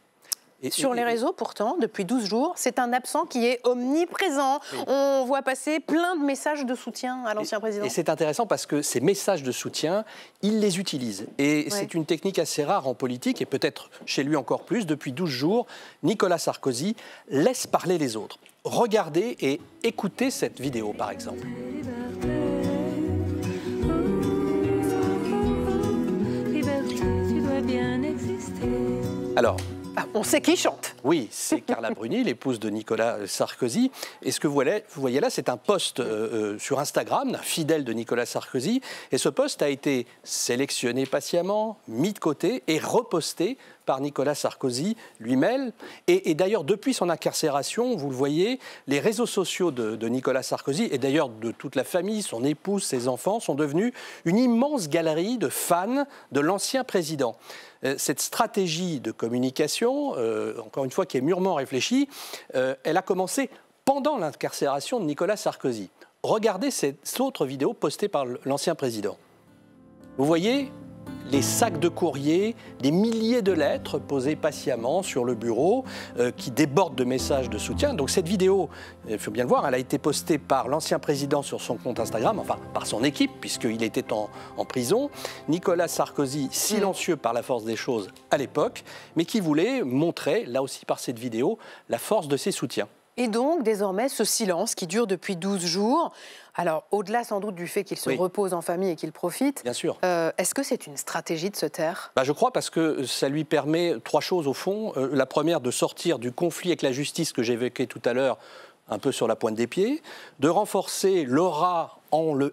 Speaker 1: Sur les réseaux, pourtant, depuis 12 jours, c'est un absent qui est omniprésent. Oui. On voit passer plein de messages de soutien à l'ancien président.
Speaker 3: Et c'est intéressant parce que ces messages de soutien, il les utilise. Et c'est une technique assez rare en politique, et peut-être chez lui encore plus. Depuis 12 jours, Nicolas Sarkozy laisse parler les autres. Regardez et écoutez cette vidéo, par exemple. Alors,
Speaker 1: on sait qui chante.
Speaker 3: Oui, c'est Carla Bruni, l'épouse de Nicolas Sarkozy. Et ce que vous voyez là, c'est un post sur Instagram, fidèle de Nicolas Sarkozy. Et ce post a été sélectionné patiemment, mis de côté et reposté par Nicolas Sarkozy lui-même. Et d'ailleurs, depuis son incarcération, vous le voyez, les réseaux sociaux de Nicolas Sarkozy, et d'ailleurs de toute la famille, son épouse, ses enfants, sont devenus une immense galerie de fans de l'ancien président. Cette stratégie de communication, encore une fois, qui est mûrement réfléchie, elle a commencé pendant l'incarcération de Nicolas Sarkozy. Regardez cette autre vidéo postée par l'ancien président. Vous voyez les sacs de courrier, des milliers de lettres posées patiemment sur le bureau qui débordent de messages de soutien. Donc cette vidéo, il faut bien le voir, elle a été postée par l'ancien président sur son compte Instagram, enfin par son équipe, puisqu'il était en prison. Nicolas Sarkozy, silencieux par la force des choses à l'époque, mais qui voulait montrer, là aussi par cette vidéo, la force de ses soutiens.
Speaker 1: Et donc, désormais, ce silence qui dure depuis 12 jours, alors au-delà sans doute du fait qu'il se repose en famille et qu'il profite,
Speaker 3: bien sûr.
Speaker 1: Est-ce que c'est une stratégie de se taire?
Speaker 3: Je crois parce que ça lui permet trois choses au fond. La première, de sortir du conflit avec la justice que j'évoquais tout à l'heure, un peu sur la pointe des pieds, de renforcer l'aura,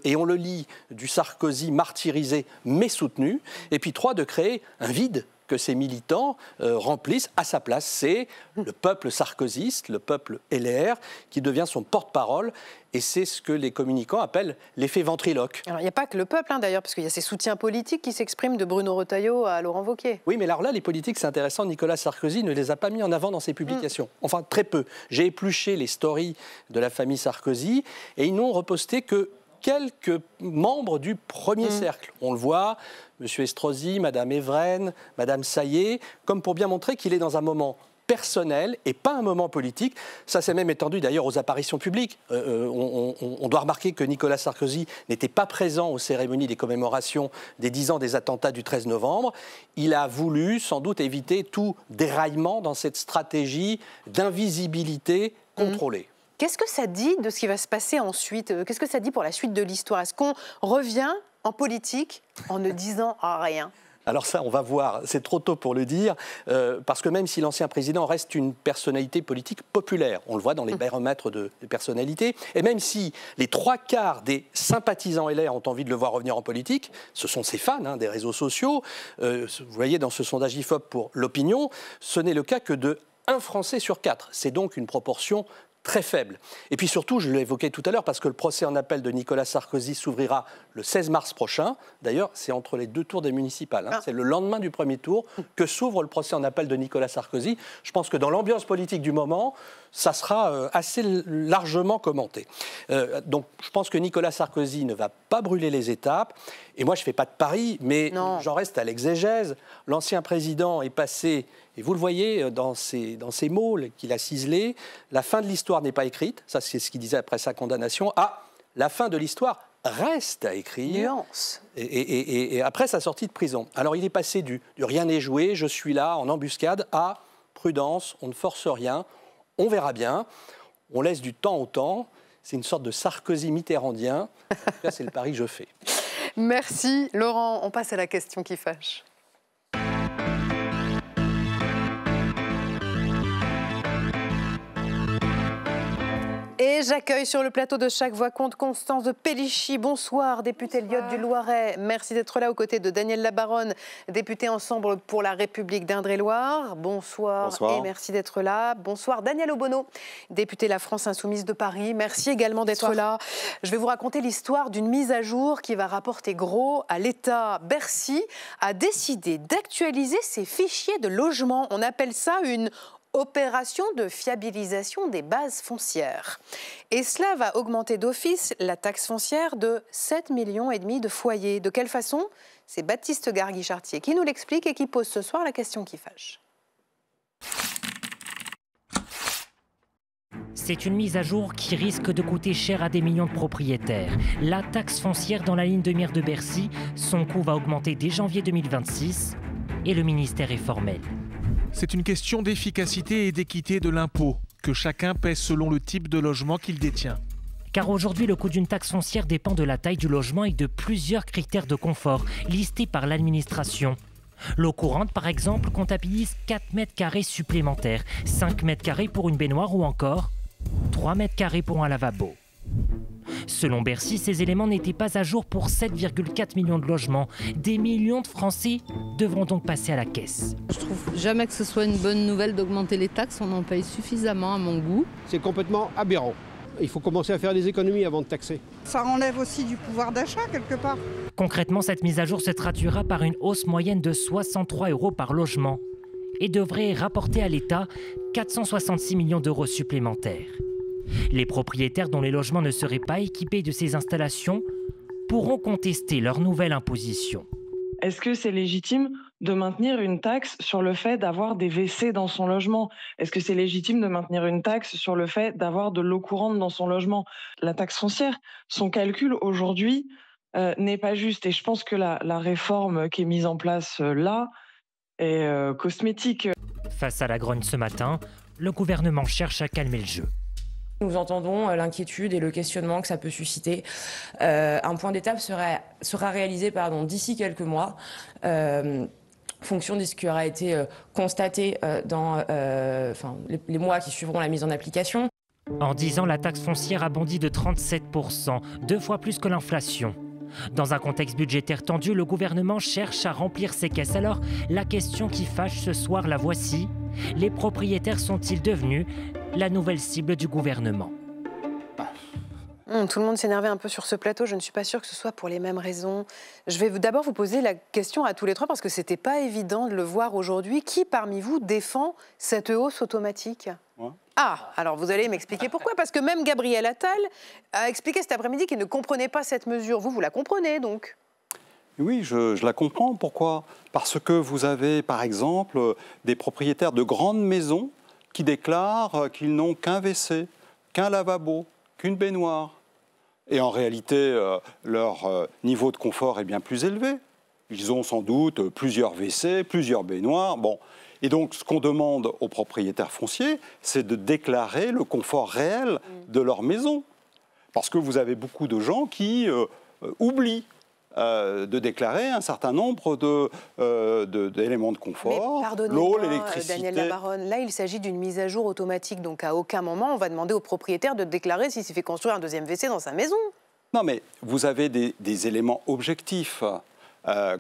Speaker 3: et on le lit, du Sarkozy martyrisé mais soutenu, et puis trois, de créer un vide que ces militants remplissent à sa place. C'est le peuple sarkozyste, le peuple LR, qui devient son porte-parole. Et c'est ce que les communicants appellent l'effet ventriloque.
Speaker 1: Alors, il n'y a pas que le peuple, d'ailleurs, parce qu'il y a ces soutiens politiques qui s'expriment de Bruno Retailleau à Laurent Wauquiez.
Speaker 3: Oui, mais alors là, les politiques, c'est intéressant, Nicolas Sarkozy ne les a pas mis en avant dans ses publications. Enfin, très peu. J'ai épluché les stories de la famille Sarkozy, et ils n'ont reposté que quelques membres du premier cercle. On le voit, M. Estrosi, Mme Evren, Mme Saillé, comme pour bien montrer qu'il est dans un moment personnel et pas un moment politique. Ça s'est même étendu d'ailleurs aux apparitions publiques. On doit remarquer que Nicolas Sarkozy n'était pas présent aux cérémonies des commémorations des 10 ans des attentats du 13 novembre. Il a voulu sans doute éviter tout déraillement dans cette stratégie d'invisibilité contrôlée.
Speaker 1: Qu'est-ce que ça dit de ce qui va se passer ensuite? Qu'est-ce que ça dit pour la suite de l'histoire? Est-ce qu'on revient en politique en ne disant rien?
Speaker 3: Alors ça, on va voir, c'est trop tôt pour le dire, parce que même si l'ancien président reste une personnalité politique populaire, on le voit dans les baromètres de personnalité, et même si les 3/4 des sympathisants LR ont envie de le voir revenir en politique, ce sont ses fans des réseaux sociaux, vous voyez dans ce sondage IFOP pour l'opinion, ce n'est le cas que de 1 Français sur 4. C'est donc une proportion très faible. Et puis surtout, je l'évoquais tout à l'heure, parce que le procès en appel de Nicolas Sarkozy s'ouvrira le 16 mars prochain. D'ailleurs, c'est entre les 2 tours des municipales. C'est le lendemain du premier tour que s'ouvre le procès en appel de Nicolas Sarkozy. Je pense que dans l'ambiance politique du moment, ça sera assez largement commenté. Donc, je pense que Nicolas Sarkozy ne va pas brûler les étapes. Et moi, je ne fais pas de pari, mais j'en reste à l'exégèse. L'ancien président est passé, et vous le voyez dans ces mots qu'il a ciselés, la fin de l'histoire n'est pas écrite, ça c'est ce qu'il disait après sa condamnation, la fin de l'histoire reste à écrire.
Speaker 1: Nuance.
Speaker 3: Et après sa sortie de prison. Alors il est passé du rien n'est joué, je suis là en embuscade, à prudence, on ne force rien, on verra bien, on laisse du temps au temps, c'est une sorte de Sarkozy mitterrandien, en tout cas c'est le pari que je fais.
Speaker 1: Merci Laurent, on passe à la question qui fâche. Et j'accueille sur le plateau de Chaque Voix Compte Constance de Pellichy. Bonsoir, députée Lyotte du Loiret. Merci d'être là aux côtés de Daniel Labaronne, député Ensemble pour la République d'Indre-et-Loire. Bonsoir, et merci d'être là. Bonsoir Daniel Obono, député La France Insoumise de Paris. Merci également d'être là. Je vais vous raconter l'histoire d'une mise à jour qui va rapporter gros à l'État. Bercy a décidé d'actualiser ses fichiers de logement. On appelle ça une opération de fiabilisation des bases foncières. Et cela va augmenter d'office la taxe foncière de 7,5 millions de foyers. De quelle façon? C'est Baptiste Garguy-Chartier qui nous l'explique et qui pose ce soir la question qui fâche.
Speaker 18: C'est une mise à jour qui risque de coûter cher à des millions de propriétaires. La taxe foncière dans la ligne de mire de Bercy, son coût va augmenter dès janvier 2026 et le ministère est formel.
Speaker 13: C'est une question d'efficacité et d'équité de l'impôt, que chacun paie selon le type de logement qu'il détient.
Speaker 18: Car aujourd'hui, le coût d'une taxe foncière dépend de la taille du logement et de plusieurs critères de confort listés par l'administration. L'eau courante, par exemple, comptabilise 4 mètres carrés supplémentaires, 5 mètres carrés pour une baignoire ou encore 3 mètres carrés pour un lavabo. Selon Bercy, ces éléments n'étaient pas à jour pour 7,4 millions de logements. Des millions de Français devront donc passer à la caisse.
Speaker 19: Je trouve jamais que ce soit une bonne nouvelle d'augmenter les taxes, on en paye suffisamment à mon goût.
Speaker 20: C'est complètement aberrant. Il faut commencer à faire des économies avant de taxer.
Speaker 21: Ça enlève aussi du pouvoir d'achat quelque part.
Speaker 18: Concrètement, cette mise à jour se traduira par une hausse moyenne de 63 € par logement et devrait rapporter à l'État 466 millions d'euros supplémentaires. Les propriétaires dont les logements ne seraient pas équipés de ces installations pourront contester leur nouvelle imposition.
Speaker 22: Est-ce que c'est légitime de maintenir une taxe sur le fait d'avoir des WC dans son logement? Est-ce que c'est légitime de maintenir une taxe sur le fait d'avoir de l'eau courante dans son logement? La taxe foncière, son calcul aujourd'hui n'est pas juste. Et je pense que la réforme qui est mise en place là est cosmétique.
Speaker 18: Face à la grogne ce matin, le gouvernement cherche à calmer le jeu.
Speaker 8: Nous entendons l'inquiétude et le questionnement que ça peut susciter. Un point d'étape sera réalisé d'ici quelques mois, fonction de ce qui aura été constaté dans les mois qui suivront la mise en application.
Speaker 18: En 10 ans, la taxe foncière a bondi de 37%, 2 fois plus que l'inflation. Dans un contexte budgétaire tendu, le gouvernement cherche à remplir ses caisses. Alors, la question qui fâche ce soir, la voici. Les propriétaires sont-ils devenus la nouvelle cible du gouvernement?
Speaker 1: Tout le monde s'énervait un peu sur ce plateau. Je ne suis pas sûre que ce soit pour les mêmes raisons. Je vais d'abord vous poser la question à tous les trois parce que ce n'était pas évident de le voir aujourd'hui. Qui parmi vous défend cette hausse automatique? Ah, alors vous allez m'expliquer pourquoi. Parce que même Gabriel Attal a expliqué cet après-midi qu'il ne comprenait pas cette mesure. Vous la comprenez donc?
Speaker 12: Oui, je la comprends. Pourquoi? Parce que vous avez, par exemple, des propriétaires de grandes maisons qui déclarent qu'ils n'ont qu'un WC, qu'un lavabo, qu'une baignoire. Et en réalité, leur niveau de confort est bien plus élevé. Ils ont sans doute plusieurs WC, plusieurs baignoires. Bon. Et donc, ce qu'on demande aux propriétaires fonciers, c'est de déclarer le confort réel de leur maison. Parce que vous avez beaucoup de gens qui oublient de déclarer un certain nombre d'éléments de confort, l'eau, l'électricité.
Speaker 1: Daniel Labaronne, là, il s'agit d'une mise à jour automatique. Donc, à aucun moment, on va demander au propriétaire de déclarer s'il s'est fait construire un deuxième WC dans sa maison.
Speaker 12: Non, mais vous avez des éléments objectifs.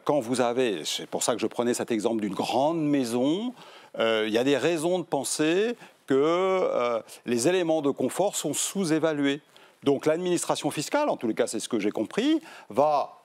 Speaker 12: Quand vous avez, c'est pour ça que je prenais cet exemple d'une grande maison, il y a des raisons de penser que les éléments de confort sont sous-évalués. Donc l'administration fiscale, en tous les cas c'est ce que j'ai compris, va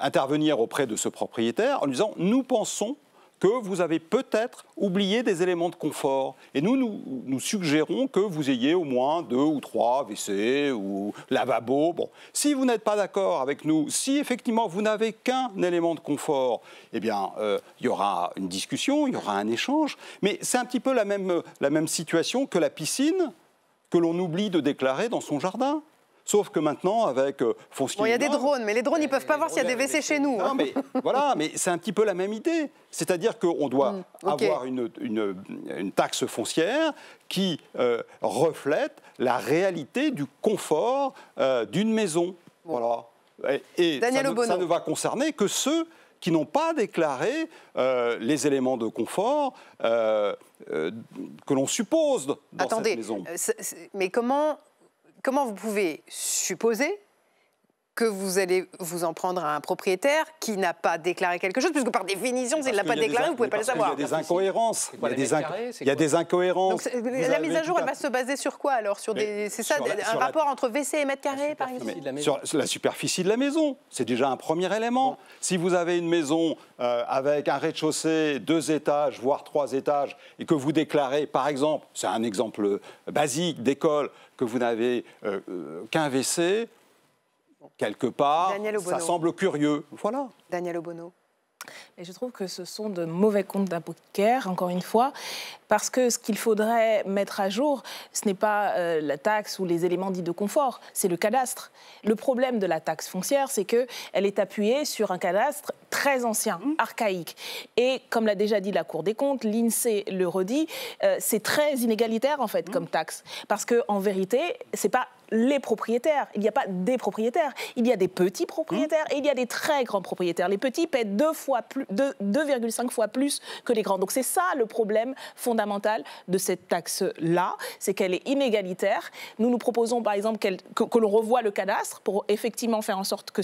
Speaker 12: intervenir auprès de ce propriétaire en lui disant « nous pensons que vous avez peut-être oublié des éléments de confort et nous suggérons que vous ayez au moins 2 ou 3 WC ou lavabo. Bon, si vous n'êtes pas d'accord avec nous, si effectivement vous n'avez qu'un élément de confort, eh bien il y aura une discussion, il y aura un échange, mais c'est un petit peu la même situation que la piscine que l'on oublie de déclarer dans son jardin. Sauf que maintenant, avec Foncier...
Speaker 1: Bon, il y a des drones, mais les drones, ils ne peuvent pas voir s'il y a des WC chez nous.
Speaker 12: Non, mais voilà, mais c'est un petit peu la même idée. C'est-à-dire qu'on doit avoir une taxe foncière qui reflète la réalité du confort d'une maison. Voilà. Et ça ne va concerner que ceux qui n'ont pas déclaré les éléments de confort que l'on suppose dans cette maison.
Speaker 1: Mais comment vous pouvez supposer que vous allez vous en prendre à un propriétaire qui n'a pas déclaré quelque chose, puisque par définition, s'il ne l'a pas déclaré, vous ne pouvez pas le savoir.
Speaker 12: Il y a des incohérences. Il y a des incohérences.
Speaker 1: Donc, la mise à jour, elle va se baser sur quoi alors? C'est ça, un rapport entre WC et mètre carré, par exemple?
Speaker 12: Sur la superficie de la maison, c'est déjà un premier élément. Bon. Si vous avez une maison avec un rez-de-chaussée, 2 étages, voire 3 étages, et que vous déclarez, par exemple, c'est un exemple basique d'école, que vous n'avez qu'un WC, quelque part, ça semble curieux. Voilà.
Speaker 1: Daniel Obono.
Speaker 9: Et je trouve que ce sont de mauvais comptes d'apothicaire, encore une fois, parce que ce qu'il faudrait mettre à jour, ce n'est pas la taxe ou les éléments dits de confort, c'est le cadastre. Le problème de la taxe foncière, c'est qu'elle est appuyée sur un cadastre très ancien, archaïque. Et comme l'a déjà dit la Cour des comptes, l'INSEE le redit, c'est très inégalitaire en fait comme taxe. Parce qu'en vérité, ce n'est pas les propriétaires, il n'y a pas des propriétaires, il y a des petits propriétaires et il y a des très grands propriétaires. Les petits paient 2,5 fois plus que les grands. Donc c'est ça le problème fondamental de cette taxe-là, c'est qu'elle est inégalitaire. Nous proposons par exemple que l'on revoie le cadastre pour effectivement faire en sorte que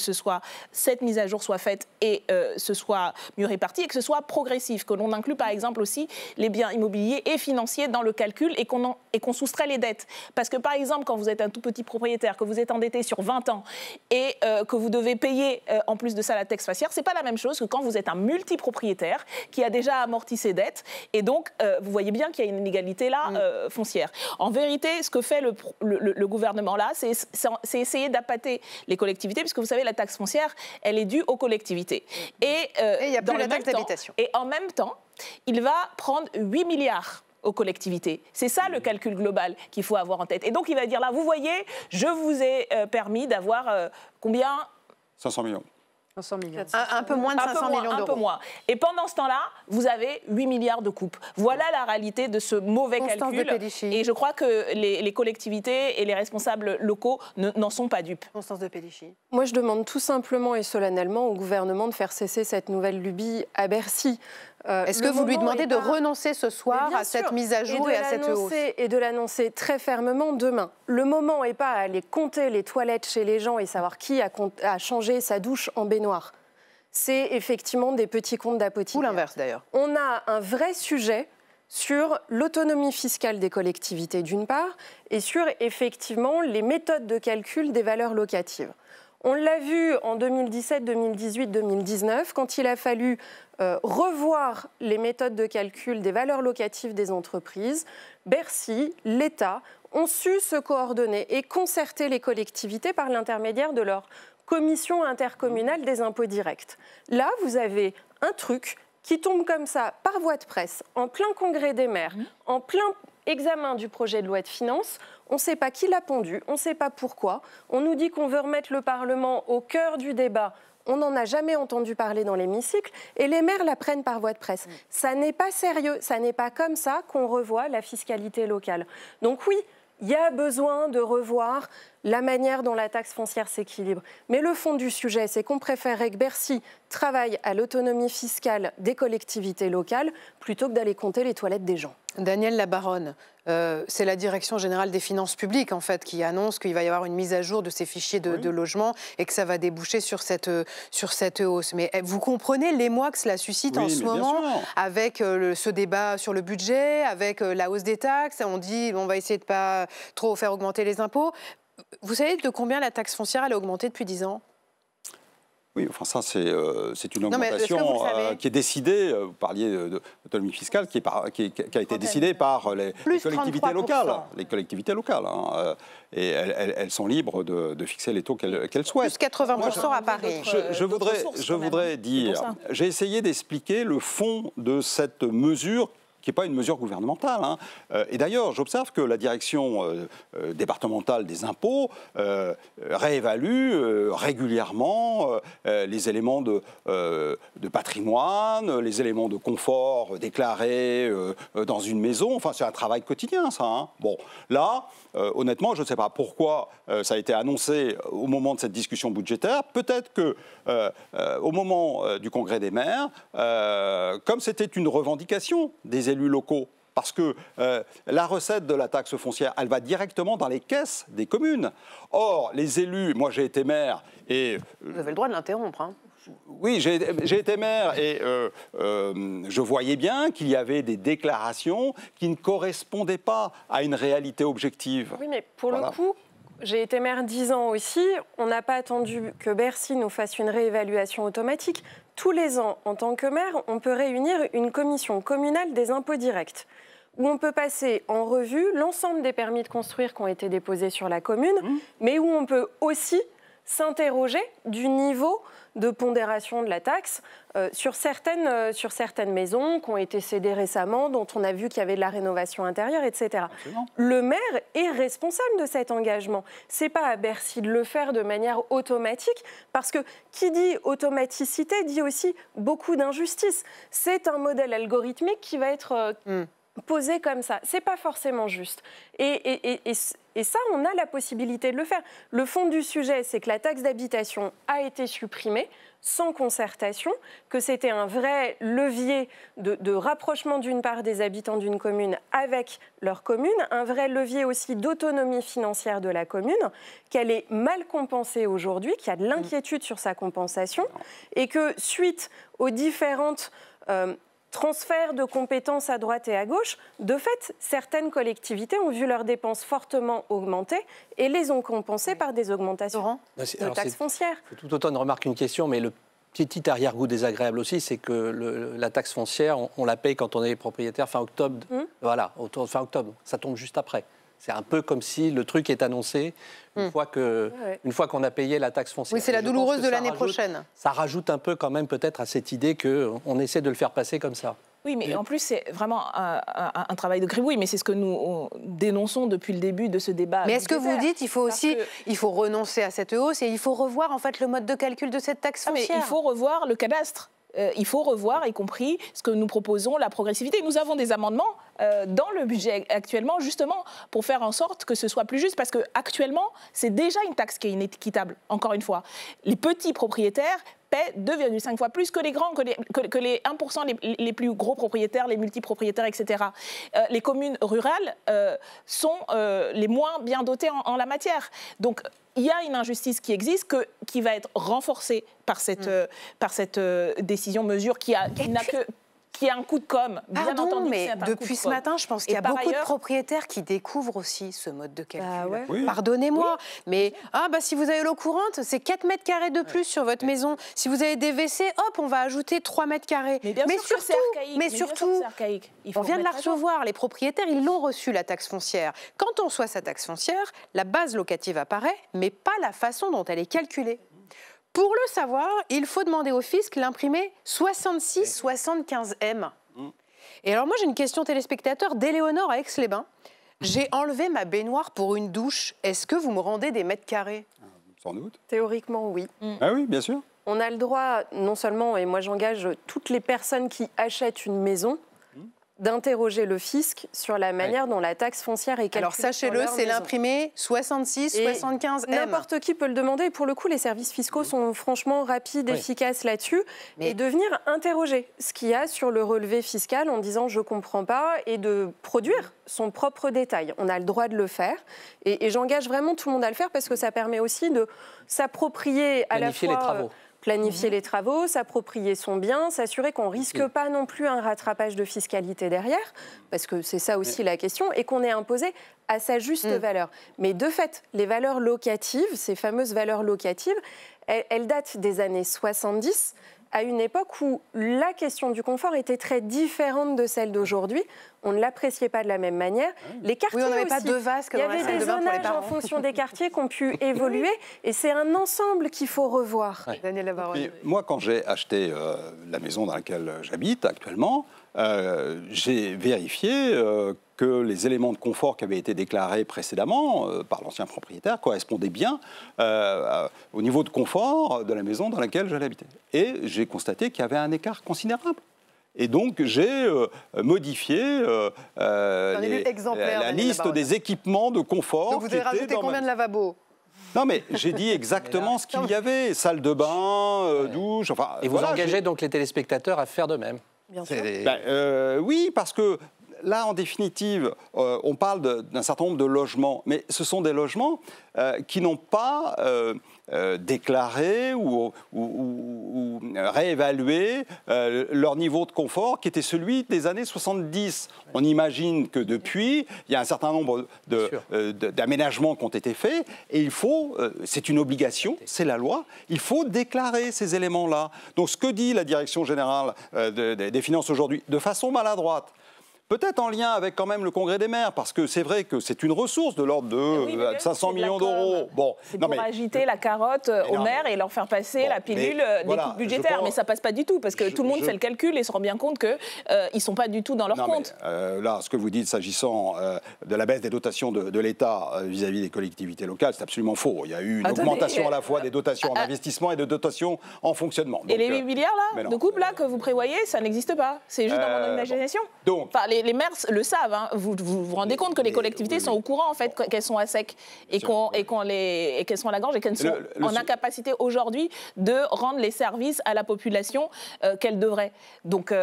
Speaker 9: cette mise à jour soit faite et ce soit mieux réparti et que ce soit progressif, que l'on inclue par exemple aussi les biens immobiliers et financiers dans le calcul et qu'on soustrait les dettes. Parce que par exemple, quand vous êtes un tout petit propriétaire, que vous êtes endetté sur 20 ans et que vous devez payer en plus de ça la taxe foncière, c'est pas la même chose que quand vous êtes un multipropriétaire qui a déjà amorti ses dettes et donc vous voyez bien qu'il y a une inégalité là foncière. En vérité, ce que fait le gouvernement là, c'est essayer d'appâter les collectivités, puisque vous savez la taxe foncière, elle est due aux collectivités. Et il y a plus la taxe d'habitation. Et en même temps, il va prendre 8 milliards aux collectivités. C'est ça le calcul global qu'il faut avoir en tête. Et donc il va dire là, vous voyez, je vous ai permis d'avoir combien?
Speaker 12: 500 millions.
Speaker 1: 500 millions. Un peu moins de 500 millions d'euros.
Speaker 9: Un peu moins. Et pendant ce temps-là, vous avez 8 milliards de coupes. Voilà la réalité de ce mauvais calcul. Et je crois que les collectivités et les responsables locaux n'en sont pas dupes.
Speaker 1: Constance de Pellichy.
Speaker 10: Moi, je demande tout simplement et solennellement au gouvernement de faire cesser cette nouvelle lubie à Bercy.
Speaker 1: Est-ce que vous lui demandez de renoncer ce soir à cette mise à jour et à cette hausse?
Speaker 10: Et de l'annoncer très fermement demain. Le moment n'est pas à aller compter les toilettes chez les gens et savoir qui a changé sa douche en baignoire. C'est effectivement des petits comptes d'apothicaire.
Speaker 1: Ou l'inverse d'ailleurs.
Speaker 10: On a un vrai sujet sur l'autonomie fiscale des collectivités d'une part et sur effectivement les méthodes de calcul des valeurs locatives. On l'a vu en 2017, 2018, 2019, quand il a fallu revoir les méthodes de calcul des valeurs locatives des entreprises. Bercy, l'État ont su se coordonner et concerter les collectivités par l'intermédiaire de leur commission intercommunale des impôts directs. Là, vous avez un truc qui tombe comme ça par voie de presse, en plein congrès des maires, en plein examen du projet de loi de finances. On ne sait pas qui l'a pondu, on ne sait pas pourquoi. On nous dit qu'on veut remettre le Parlement au cœur du débat. On n'en a jamais entendu parler dans l'hémicycle et les maires la prennent par voie de presse. Ça n'est pas sérieux, ça n'est pas comme ça qu'on revoit la fiscalité locale. Donc oui, il y a besoin de revoir la manière dont la taxe foncière s'équilibre. Mais le fond du sujet, c'est qu'on préférerait que Bercy travaille à l'autonomie fiscale des collectivités locales plutôt que d'aller compter les toilettes des gens.
Speaker 1: Daniel Labaronne, c'est la Direction générale des finances publiques en fait, qui annonce qu'il va y avoir une mise à jour de ces fichiers de logement et que ça va déboucher sur cette hausse. Mais vous comprenez l'émoi que cela suscite en ce moment avec ce débat sur le budget, avec la hausse des taxes. On dit on va essayer de ne pas trop faire augmenter les impôts. Vous savez de combien la taxe foncière elle a augmenté depuis 10 ans?
Speaker 12: Oui, enfin ça c'est une augmentation qui est décidée, vous parliez d'autonomie fiscale, qui a été décidée par les collectivités locales. Les collectivités locales. Et elles sont libres de fixer les taux qu'elles souhaitent.
Speaker 1: Plus 80% à Paris.
Speaker 12: Je voudrais dire, j'ai essayé d'expliquer le fond de cette mesure qui n'est pas une mesure gouvernementale. Hein. Et d'ailleurs, j'observe que la direction départementale des impôts réévalue régulièrement les éléments de patrimoine, les éléments de confort déclarés dans une maison. Enfin, c'est un travail quotidien, ça. Hein. Bon, là, honnêtement, je ne sais pas pourquoi ça a été annoncé au moment de cette discussion budgétaire. Peut-être que au moment du Congrès des maires, comme c'était une revendication des élus locaux, parce que la recette de la taxe foncière, elle va directement dans les caisses des communes. Or, les élus, moi j'ai été maire et...
Speaker 1: Vous avez le droit de l'interrompre, hein.
Speaker 12: Oui, j'ai été maire et je voyais bien qu'il y avait des déclarations qui ne correspondaient pas à une réalité objective.
Speaker 10: Oui, mais pour le coup, j'ai été maire 10 ans aussi. On n'a pas attendu que Bercy nous fasse une réévaluation automatique. Tous les ans, en tant que maire, on peut réunir une commission communale des impôts directs, où on peut passer en revue l'ensemble des permis de construire qui ont été déposés sur la commune, mais où on peut aussi s'interroger du niveau de pondération de la taxe sur certaines maisons qui ont été cédées récemment, dont on a vu qu'il y avait de la rénovation intérieure, etc. Absolument. Le maire est responsable de cet engagement. Ce n'est pas à Bercy de le faire de manière automatique, parce que qui dit automaticité dit aussi beaucoup d'injustice. C'est un modèle algorithmique qui va être... posé comme ça, c'est pas forcément juste. Et ça, on a la possibilité de le faire. Le fond du sujet, c'est que la taxe d'habitation a été supprimée sans concertation, que c'était un vrai levier de rapprochement d'une part des habitants d'une commune avec leur commune, un vrai levier aussi d'autonomie financière de la commune, qu'elle est mal compensée aujourd'hui, qu'il y a de l'inquiétude sur sa compensation, et que suite aux différentes... transfert de compétences à droite et à gauche, de fait, certaines collectivités ont vu leurs dépenses fortement augmenter et les ont compensées par des augmentations de taxes foncières.
Speaker 3: Tout autant une remarque qu'une question, mais le petit arrière-goût désagréable aussi, c'est que la taxe foncière, on la paye quand on est propriétaire fin octobre. Voilà, autour de fin octobre. Ça tombe juste après. C'est un peu comme si le truc est annoncé une fois qu'on a payé la taxe foncière.
Speaker 1: Oui, c'est la douloureuse de l'année prochaine.
Speaker 3: Ça rajoute un peu quand même peut-être à cette idée qu'on essaie de le faire passer comme ça.
Speaker 9: Oui, mais en plus, c'est vraiment un travail de gribouille, mais c'est ce que nous dénonçons depuis le début de ce débat.
Speaker 1: Mais est-ce que vous dites il faut renoncer à cette hausse et il faut revoir en fait le mode de calcul de cette taxe foncière?
Speaker 9: Mais il faut revoir le cadastre. Il faut revoir, y compris ce que nous proposons, la progressivité. Nous avons des amendements dans le budget actuellement, justement, pour faire en sorte que ce soit plus juste, parce qu'actuellement, c'est déjà une taxe qui est inéquitable, encore une fois. Les petits propriétaires paient 2,5 fois plus que les grands, que les 1% les plus gros propriétaires, les multipropriétaires, etc. Les communes rurales sont les moins bien dotées en la matière. Donc, il y a une injustice qui existe, qui va être renforcée par cette décision, mesure qui n'a un coup de com'. Bien entendu,
Speaker 1: mais depuis ce matin, je pense qu'il y a beaucoup de propriétaires qui découvrent aussi ce mode de calcul. Oui. Pardonnez-moi, mais si vous avez l'eau courante, c'est 4 mètres carrés de plus sur votre maison. Si vous avez des WC, hop, on va ajouter 3 mètres carrés. Mais surtout, on vient de la recevoir. Les propriétaires, ils l'ont reçu, la taxe foncière. Quand on reçoit sa taxe foncière, la base locative apparaît, mais pas la façon dont elle est calculée. Pour le savoir, il faut demander au fisc l'imprimé 6675M. Et alors moi, j'ai une question téléspectateur d'Éléonore à Aix-les-Bains. J'ai enlevé ma baignoire pour une douche. Est-ce que vous me rendez des mètres carrés?
Speaker 12: Sans doute.
Speaker 10: Théoriquement, oui.
Speaker 12: Ah oui, bien sûr.
Speaker 10: On a le droit, non seulement, et moi j'engage toutes les personnes qui achètent une maison, d'interroger le fisc sur la manière dont la taxe foncière est calculée.
Speaker 1: Alors sachez-le, c'est l'imprimé 6675M.
Speaker 10: N'importe qui peut le demander. Et pour le coup, les services fiscaux sont franchement rapides, efficaces là-dessus. Et de venir interroger ce qu'il y a sur le relevé fiscal en disant « je ne comprends pas » et de produire son propre détail. On a le droit de le faire. Et j'engage vraiment tout le monde à le faire parce que ça permet aussi de s'approprier à la fois...
Speaker 3: les travaux.
Speaker 10: Planifier les travaux, s'approprier son bien, s'assurer qu'on ne risque pas non plus un rattrapage de fiscalité derrière, parce que c'est ça aussi la question, et qu'on est imposé à sa juste valeur. Mais de fait, les valeurs locatives, ces fameuses valeurs locatives, elles datent des années 70. à une époque où la question du confort était très différente de celle d'aujourd'hui. On ne l'appréciait pas de la même manière. Les quartiers
Speaker 1: on n'avait
Speaker 10: aussi.
Speaker 1: pas de vasque
Speaker 10: Il y
Speaker 1: dans la
Speaker 10: avait
Speaker 1: salle
Speaker 10: des
Speaker 1: de bain pour les
Speaker 10: zonages
Speaker 1: parents.
Speaker 10: en fonction des quartiers qui ont pu évoluer. Et c'est un ensemble qu'il faut revoir.
Speaker 1: Daniel Labaronne.
Speaker 12: Mais moi, quand j'ai acheté la maison dans laquelle j'habite actuellement, j'ai vérifié que les éléments de confort qui avaient été déclarés précédemment par l'ancien propriétaire correspondaient bien au niveau de confort de la maison dans laquelle j'allais habiter. Et j'ai constaté qu'il y avait un écart considérable. Et donc, j'ai modifié la liste des équipements de confort.
Speaker 1: Donc vous avez rajouté combien de lavabos?
Speaker 12: Non, mais j'ai dit exactement ce qu'il y avait. Salle de bain, douche, enfin...
Speaker 3: Et vous engagez donc les téléspectateurs à faire de même?
Speaker 1: Bien sûr.
Speaker 12: Oui, parce que là, en définitive, on parle d'un certain nombre de logements, mais ce sont des logements qui n'ont pas déclaré ou réévalué leur niveau de confort qui était celui des années 70. On imagine que depuis, il y a un certain nombre d'aménagements qui ont été faits et il faut, c'est une obligation, c'est la loi, il faut déclarer ces éléments-là. Donc ce que dit la Direction générale des finances aujourd'hui, de façon maladroite, peut-être en lien avec quand même le Congrès des maires, parce que c'est vrai que c'est une ressource de l'ordre de 500 millions d'euros. Bon,
Speaker 9: c'est pour agiter la carotte aux maires et leur faire passer la pilule des coupes budgétaires. Mais ça passe pas du tout, parce que tout le monde fait le calcul et se rend bien compte qu'ils ne sont pas du tout dans leur compte.
Speaker 12: Là, ce que vous dites s'agissant de la baisse des dotations de l'État vis-à-vis des collectivités locales, c'est absolument faux. Il y a eu une augmentation à la fois des dotations en investissement et de dotations en fonctionnement.
Speaker 9: Donc, et les 8 milliards là, de coupes là, que vous prévoyez, ça n'existe pas. C'est juste dans mon imagination.
Speaker 12: Donc,
Speaker 9: les maires le savent, hein. Vous rendez compte que les collectivités sont au courant en fait qu'elles sont à sec et qu'elles sont à la gorge et qu'elles sont en incapacité aujourd'hui de rendre les services à la population qu'elles devraient. Donc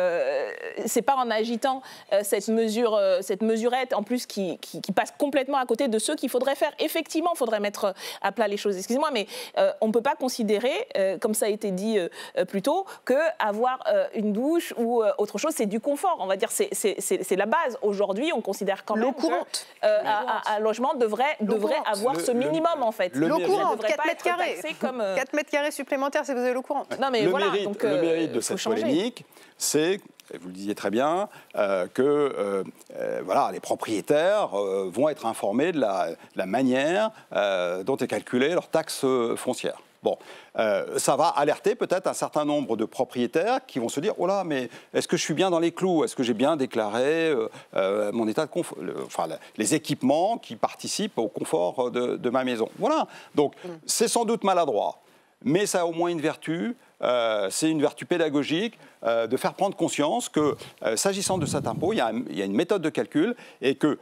Speaker 9: c'est pas en agitant cette mesurette en plus qui passe complètement à côté de ceux qu'il faudrait faire. Effectivement, il faudrait mettre à plat les choses. Excusez-moi, mais on ne peut pas considérer, comme ça a été dit plus tôt, qu'avoir une douche ou autre chose, c'est du confort. On va dire c'est la base. Aujourd'hui, on considère quand même qu'un logement devrait avoir ce minimum, en fait.
Speaker 1: L'eau courante, 4 mètres carrés. 4 mètres carrés supplémentaires si vous avez l'eau courante.
Speaker 12: Non, mais le mérite de cette polémique, c'est, vous le disiez très bien, que les propriétaires vont être informés de la manière dont est calculée leur taxe foncière. Bon, ça va alerter peut-être un certain nombre de propriétaires qui vont se dire « Oh là, mais est-ce que je suis bien dans les clous? Est-ce que j'ai bien déclaré mon état de confort, les équipements qui participent au confort de ma maison ?» Voilà, donc c'est sans doute maladroit, mais ça a au moins une vertu, c'est une vertu pédagogique de faire prendre conscience que, s'agissant de cet impôt, il y a une méthode de calcul et que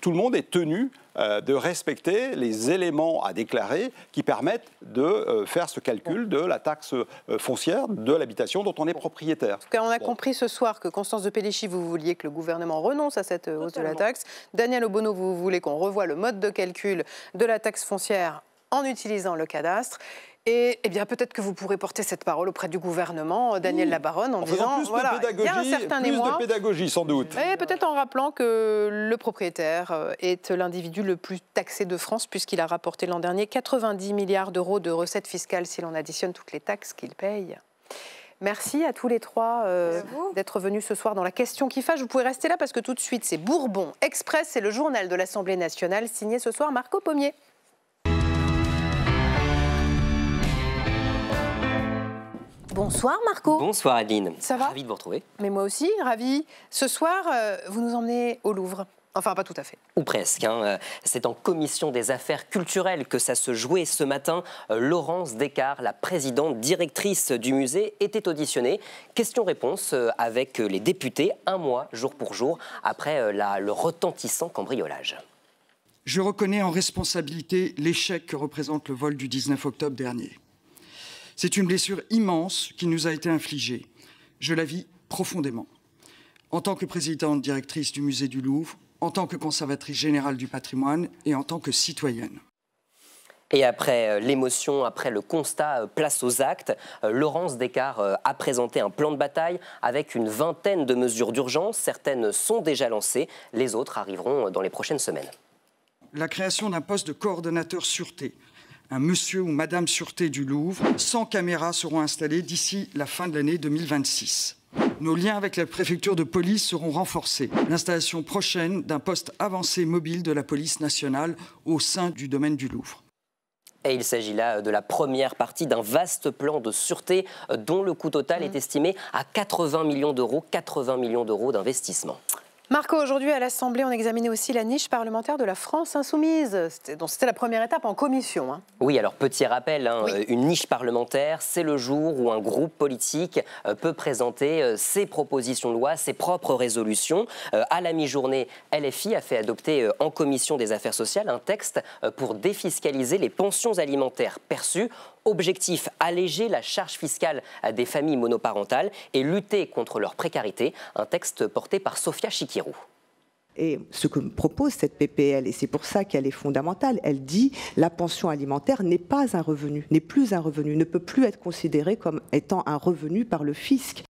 Speaker 12: tout le monde est tenu de respecter les éléments à déclarer qui permettent de faire ce calcul de la taxe foncière de l'habitation dont on est propriétaire. En
Speaker 1: tout cas, on a compris ce soir que Constance de Pellichy, vous vouliez que le gouvernement renonce à cette hausse de la taxe. Daniel Obono, vous voulez qu'on revoie le mode de calcul de la taxe foncière en utilisant le cadastre. Et eh bien, peut-être que vous pourrez porter cette parole auprès du gouvernement, Daniel Labaronne, en disant voilà, il y a un certain émoi.
Speaker 12: Plus de pédagogie, sans doute.
Speaker 1: Et peut-être en rappelant que le propriétaire est l'individu le plus taxé de France, puisqu'il a rapporté l'an dernier 90 milliards d'euros de recettes fiscales si l'on additionne toutes les taxes qu'il paye. Merci à tous les trois d'être venus ce soir dans la question qui fâche. Vous pouvez rester là parce que tout de suite, c'est Bourbon Express, c'est le journal de l'Assemblée nationale, signé ce soir Marco Pommier. Bonsoir Marco.
Speaker 7: Bonsoir Adeline.
Speaker 1: Ça va?
Speaker 7: Ravi de vous retrouver.
Speaker 1: Mais moi aussi, ravi. Ce soir, vous nous emmenez au Louvre. Enfin, pas tout à fait.
Speaker 7: Ou presque. Hein. C'est en commission des affaires culturelles que ça se jouait ce matin. Laurence Descartes, la présidente directrice du musée, était auditionnée. Question-réponse avec les députés, un mois, jour pour jour, après le retentissant cambriolage.
Speaker 11: Je reconnais en responsabilité l'échec que représente le vol du 19 octobre dernier. C'est une blessure immense qui nous a été infligée. Je la vis profondément. En tant que présidente directrice du musée du Louvre, en tant que conservatrice générale du patrimoine et en tant que citoyenne.
Speaker 7: Et après l'émotion, après le constat, place aux actes, Laurence Descartes a présenté un plan de bataille avec une vingtaine de mesures d'urgence. Certaines sont déjà lancées, les autres arriveront dans les prochaines semaines.
Speaker 11: La création d'un poste de coordonnateur sûreté, un monsieur ou madame sûreté du Louvre. 100 caméras seront installées d'ici la fin de l'année 2026. Nos liens avec la préfecture de police seront renforcés. L'installation prochaine d'un poste avancé mobile de la police nationale au sein du domaine du Louvre.
Speaker 7: Et il s'agit là de la première partie d'un vaste plan de sûreté dont le coût total est estimé à 80 millions d'euros d'investissement.
Speaker 1: Marco, aujourd'hui à l'Assemblée, on examinait aussi la niche parlementaire de la France insoumise. C'était la première étape en commission. Hein.
Speaker 7: Oui, alors petit rappel,
Speaker 1: oui.
Speaker 7: Une niche parlementaire, c'est le jour où un groupe politique peut présenter ses propositions de loi, ses propres résolutions. À la mi-journée, LFI a fait adopter en commission des affaires sociales un texte pour défiscaliser les pensions alimentaires perçues. Objectif, alléger la charge fiscale des familles monoparentales et lutter contre leur précarité. Un texte porté par Sophia Chikirou.
Speaker 14: Et ce que propose cette PPL, et c'est pour ça qu'elle est fondamentale, elle dit la pension alimentaire n'est pas un revenu, n'est plus un revenu, ne peut plus être considérée comme étant un revenu par le fisc.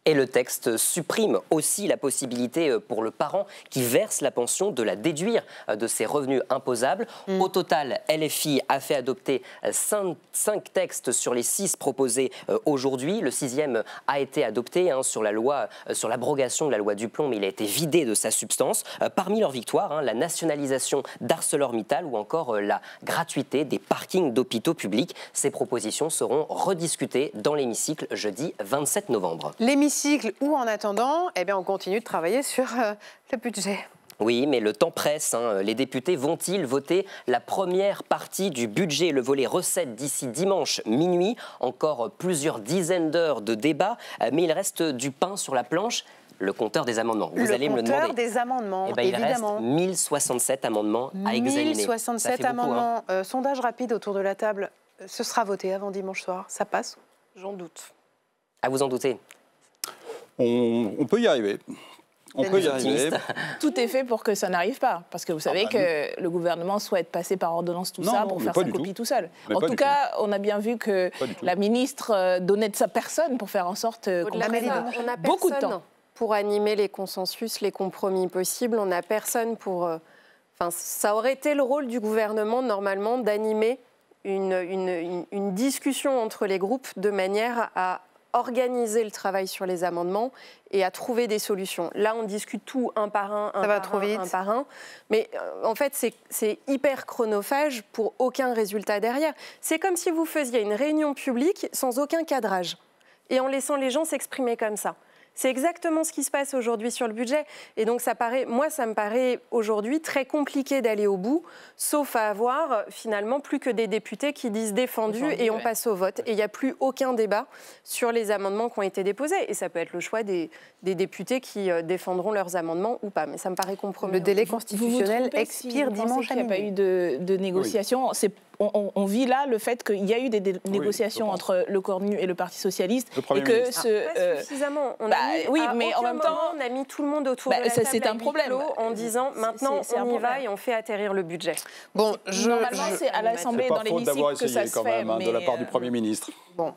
Speaker 7: Et le texte supprime aussi la possibilité pour le parent qui verse la pension de la déduire de ses revenus imposables. Au total, LFI a fait adopter 5 textes sur les 6 proposés aujourd'hui. Le 6e a été adopté sur l'abrogation de la loi Duplon, mais il a été vidé de sa substance. Parmi leurs victoires, la nationalisation d'ArcelorMittal ou encore la gratuité des parkings d'hôpitaux publics. Ces propositions seront rediscutées dans l'hémicycle jeudi 27 novembre.
Speaker 1: Ou en attendant, on continue de travailler sur le budget.
Speaker 7: Oui, mais le temps presse. Les députés vont-ils voter la première partie du budget, le volet recettes, d'ici dimanche minuit? Encore plusieurs dizaines d'heures de débat, mais il reste du pain sur la planche. Le compteur des amendements. Vous allez me le demander.
Speaker 1: Le compteur des amendements,
Speaker 7: évidemment. Il reste 1067 amendements à examiner.
Speaker 1: 1067 amendements. Sondage rapide autour de la table. Ce sera voté avant dimanche soir. Ça passe?
Speaker 10: J'en doute.
Speaker 7: Ah, vous en doutez?
Speaker 12: On peut y arriver. On peut y arriver.
Speaker 9: Tout est fait pour que ça n'arrive pas. Parce que vous savez que le gouvernement souhaite passer par ordonnance pour faire sa copie tout seul. En tout cas, on a bien vu que la ministre donnait de sa personne pour faire en sorte qu'on
Speaker 10: a
Speaker 9: beaucoup de temps.
Speaker 10: Pour animer les consensus, les compromis possibles, on n'a personne pour... ça aurait été le rôle du gouvernement, normalement, d'animer une discussion entre les groupes de manière à organiser le travail sur les amendements et à trouver des solutions. Là, on discute tout un par un, un par un. Mais en fait, c'est hyper chronophage pour aucun résultat derrière. C'est comme si vous faisiez une réunion publique sans aucun cadrage et en laissant les gens s'exprimer comme ça. C'est exactement ce qui se passe aujourd'hui sur le budget. Et donc, ça me paraît aujourd'hui très compliqué d'aller au bout, sauf à avoir finalement plus que des députés qui disent défendu et on passe au vote. Et il n'y a plus aucun débat sur les amendements qui ont été déposés. Et ça peut être le choix des députés qui défendront leurs amendements ou pas. Mais ça me paraît compromis.
Speaker 1: Le délai constitutionnel expire dimanche à minuit.
Speaker 9: Il n'y a pas eu de négociation. Oui. On vit là le fait qu'il y a eu des négociations entre le Cornu et le Parti Socialiste.
Speaker 10: Et que pas suffisamment.
Speaker 9: Mais en même temps,
Speaker 10: on a mis tout le monde autour de la table
Speaker 9: c'est un problème
Speaker 10: en disant maintenant on y va et on fait atterrir le budget.
Speaker 9: Bon, normalement c'est à l'Assemblée dans l'hémicycle que ça se fait,
Speaker 12: de la part du Premier ministre.
Speaker 1: Bon,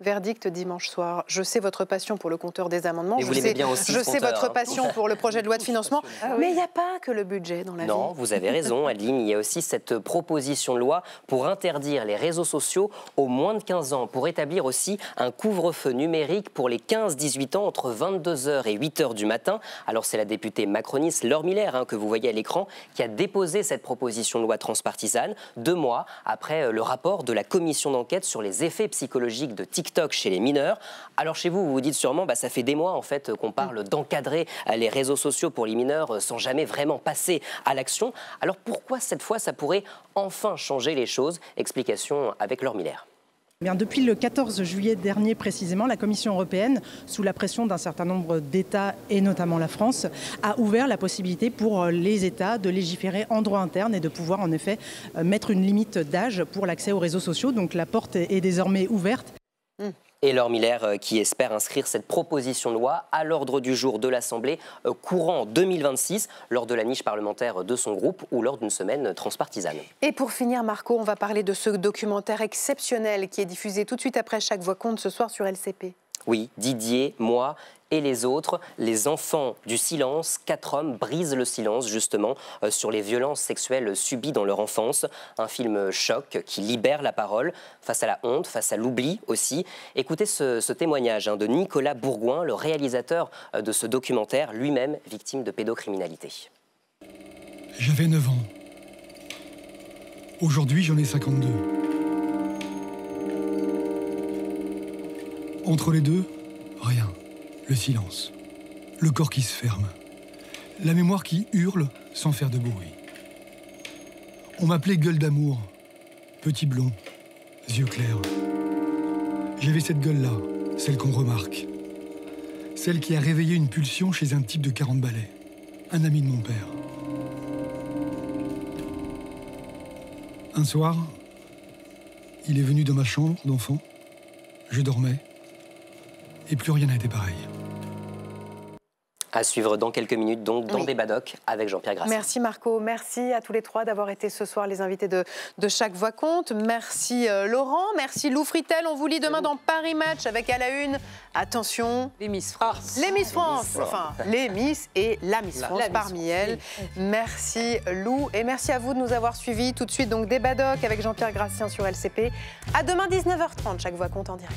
Speaker 1: verdict dimanche soir. Je sais votre passion pour le compteur des amendements.
Speaker 7: Et vous l'aimez bien aussi,
Speaker 1: je sais votre passion pour le projet de loi de financement. Mais il n'y a pas que le budget dans la vie.
Speaker 7: Non, vous avez raison, Adeline. Il y a aussi cette proposition de loi pour interdire les réseaux sociaux aux moins de 15 ans, pour établir aussi un couvre-feu numérique pour les 15-18 ans entre 22h et 8h du matin. Alors c'est la députée macroniste Laure Miller, que vous voyez à l'écran, qui a déposé cette proposition de loi transpartisane 2 mois après le rapport de la commission d'enquête sur les effets psychologiques de TikTok chez les mineurs. Alors chez vous, vous vous dites sûrement, ça fait des mois en fait qu'on parle d'encadrer les réseaux sociaux pour les mineurs sans jamais vraiment passer à l'action. Alors pourquoi cette fois ça pourrait enfin changer les choses? Explication avec Laure Miller.
Speaker 15: Depuis le 14 juillet dernier précisément, la Commission européenne, sous la pression d'un certain nombre d'États et notamment la France, a ouvert la possibilité pour les États de légiférer en droit interne et de pouvoir en effet mettre une limite d'âge pour l'accès aux réseaux sociaux. Donc la porte est désormais ouverte.
Speaker 7: Et Laure Miller qui espère inscrire cette proposition de loi à l'ordre du jour de l'Assemblée courant 2026 lors de la niche parlementaire de son groupe ou lors d'une semaine transpartisane.
Speaker 1: Et pour finir, Marco, on va parler de ce documentaire exceptionnel qui est diffusé tout de suite après Chaque Voix compte ce soir sur LCP.
Speaker 7: Oui, Didier, moi et les autres, les enfants du silence. 4 hommes brisent le silence justement sur les violences sexuelles subies dans leur enfance. Un film choc qui libère la parole face à la honte, face à l'oubli aussi. Écoutez ce témoignage de Nicolas Bourgoin, le réalisateur de ce documentaire, lui-même victime de pédocriminalité.
Speaker 16: J'avais 9 ans. Aujourd'hui, j'en ai 52. Entre les deux, rien. Le silence. Le corps qui se ferme. La mémoire qui hurle sans faire de bruit. On m'appelait gueule d'amour. Petit blond. Yeux clairs. J'avais cette gueule-là, celle qu'on remarque. Celle qui a réveillé une pulsion chez un type de 40 balais. Un ami de mon père. Un soir, il est venu dans ma chambre d'enfant. Je dormais. Et plus rien n'a été pareil.
Speaker 7: À suivre dans quelques minutes, donc, dans Débat Doc avec Jean-Pierre Grassin.
Speaker 1: Merci Marco, merci à tous les trois d'avoir été ce soir les invités de Chaque Voix Compte. Merci Laurent, merci Lou Fritel. On vous lit demain dans Paris Match avec à la une, attention,
Speaker 2: les Miss France.
Speaker 1: Les Miss France, enfin les Miss et la Miss France parmi elles. Merci Lou et merci à vous de nous avoir suivis. Tout de suite donc Débat Doc avec Jean-Pierre Grassin sur LCP. À demain 19h30, Chaque Voix Compte en direct.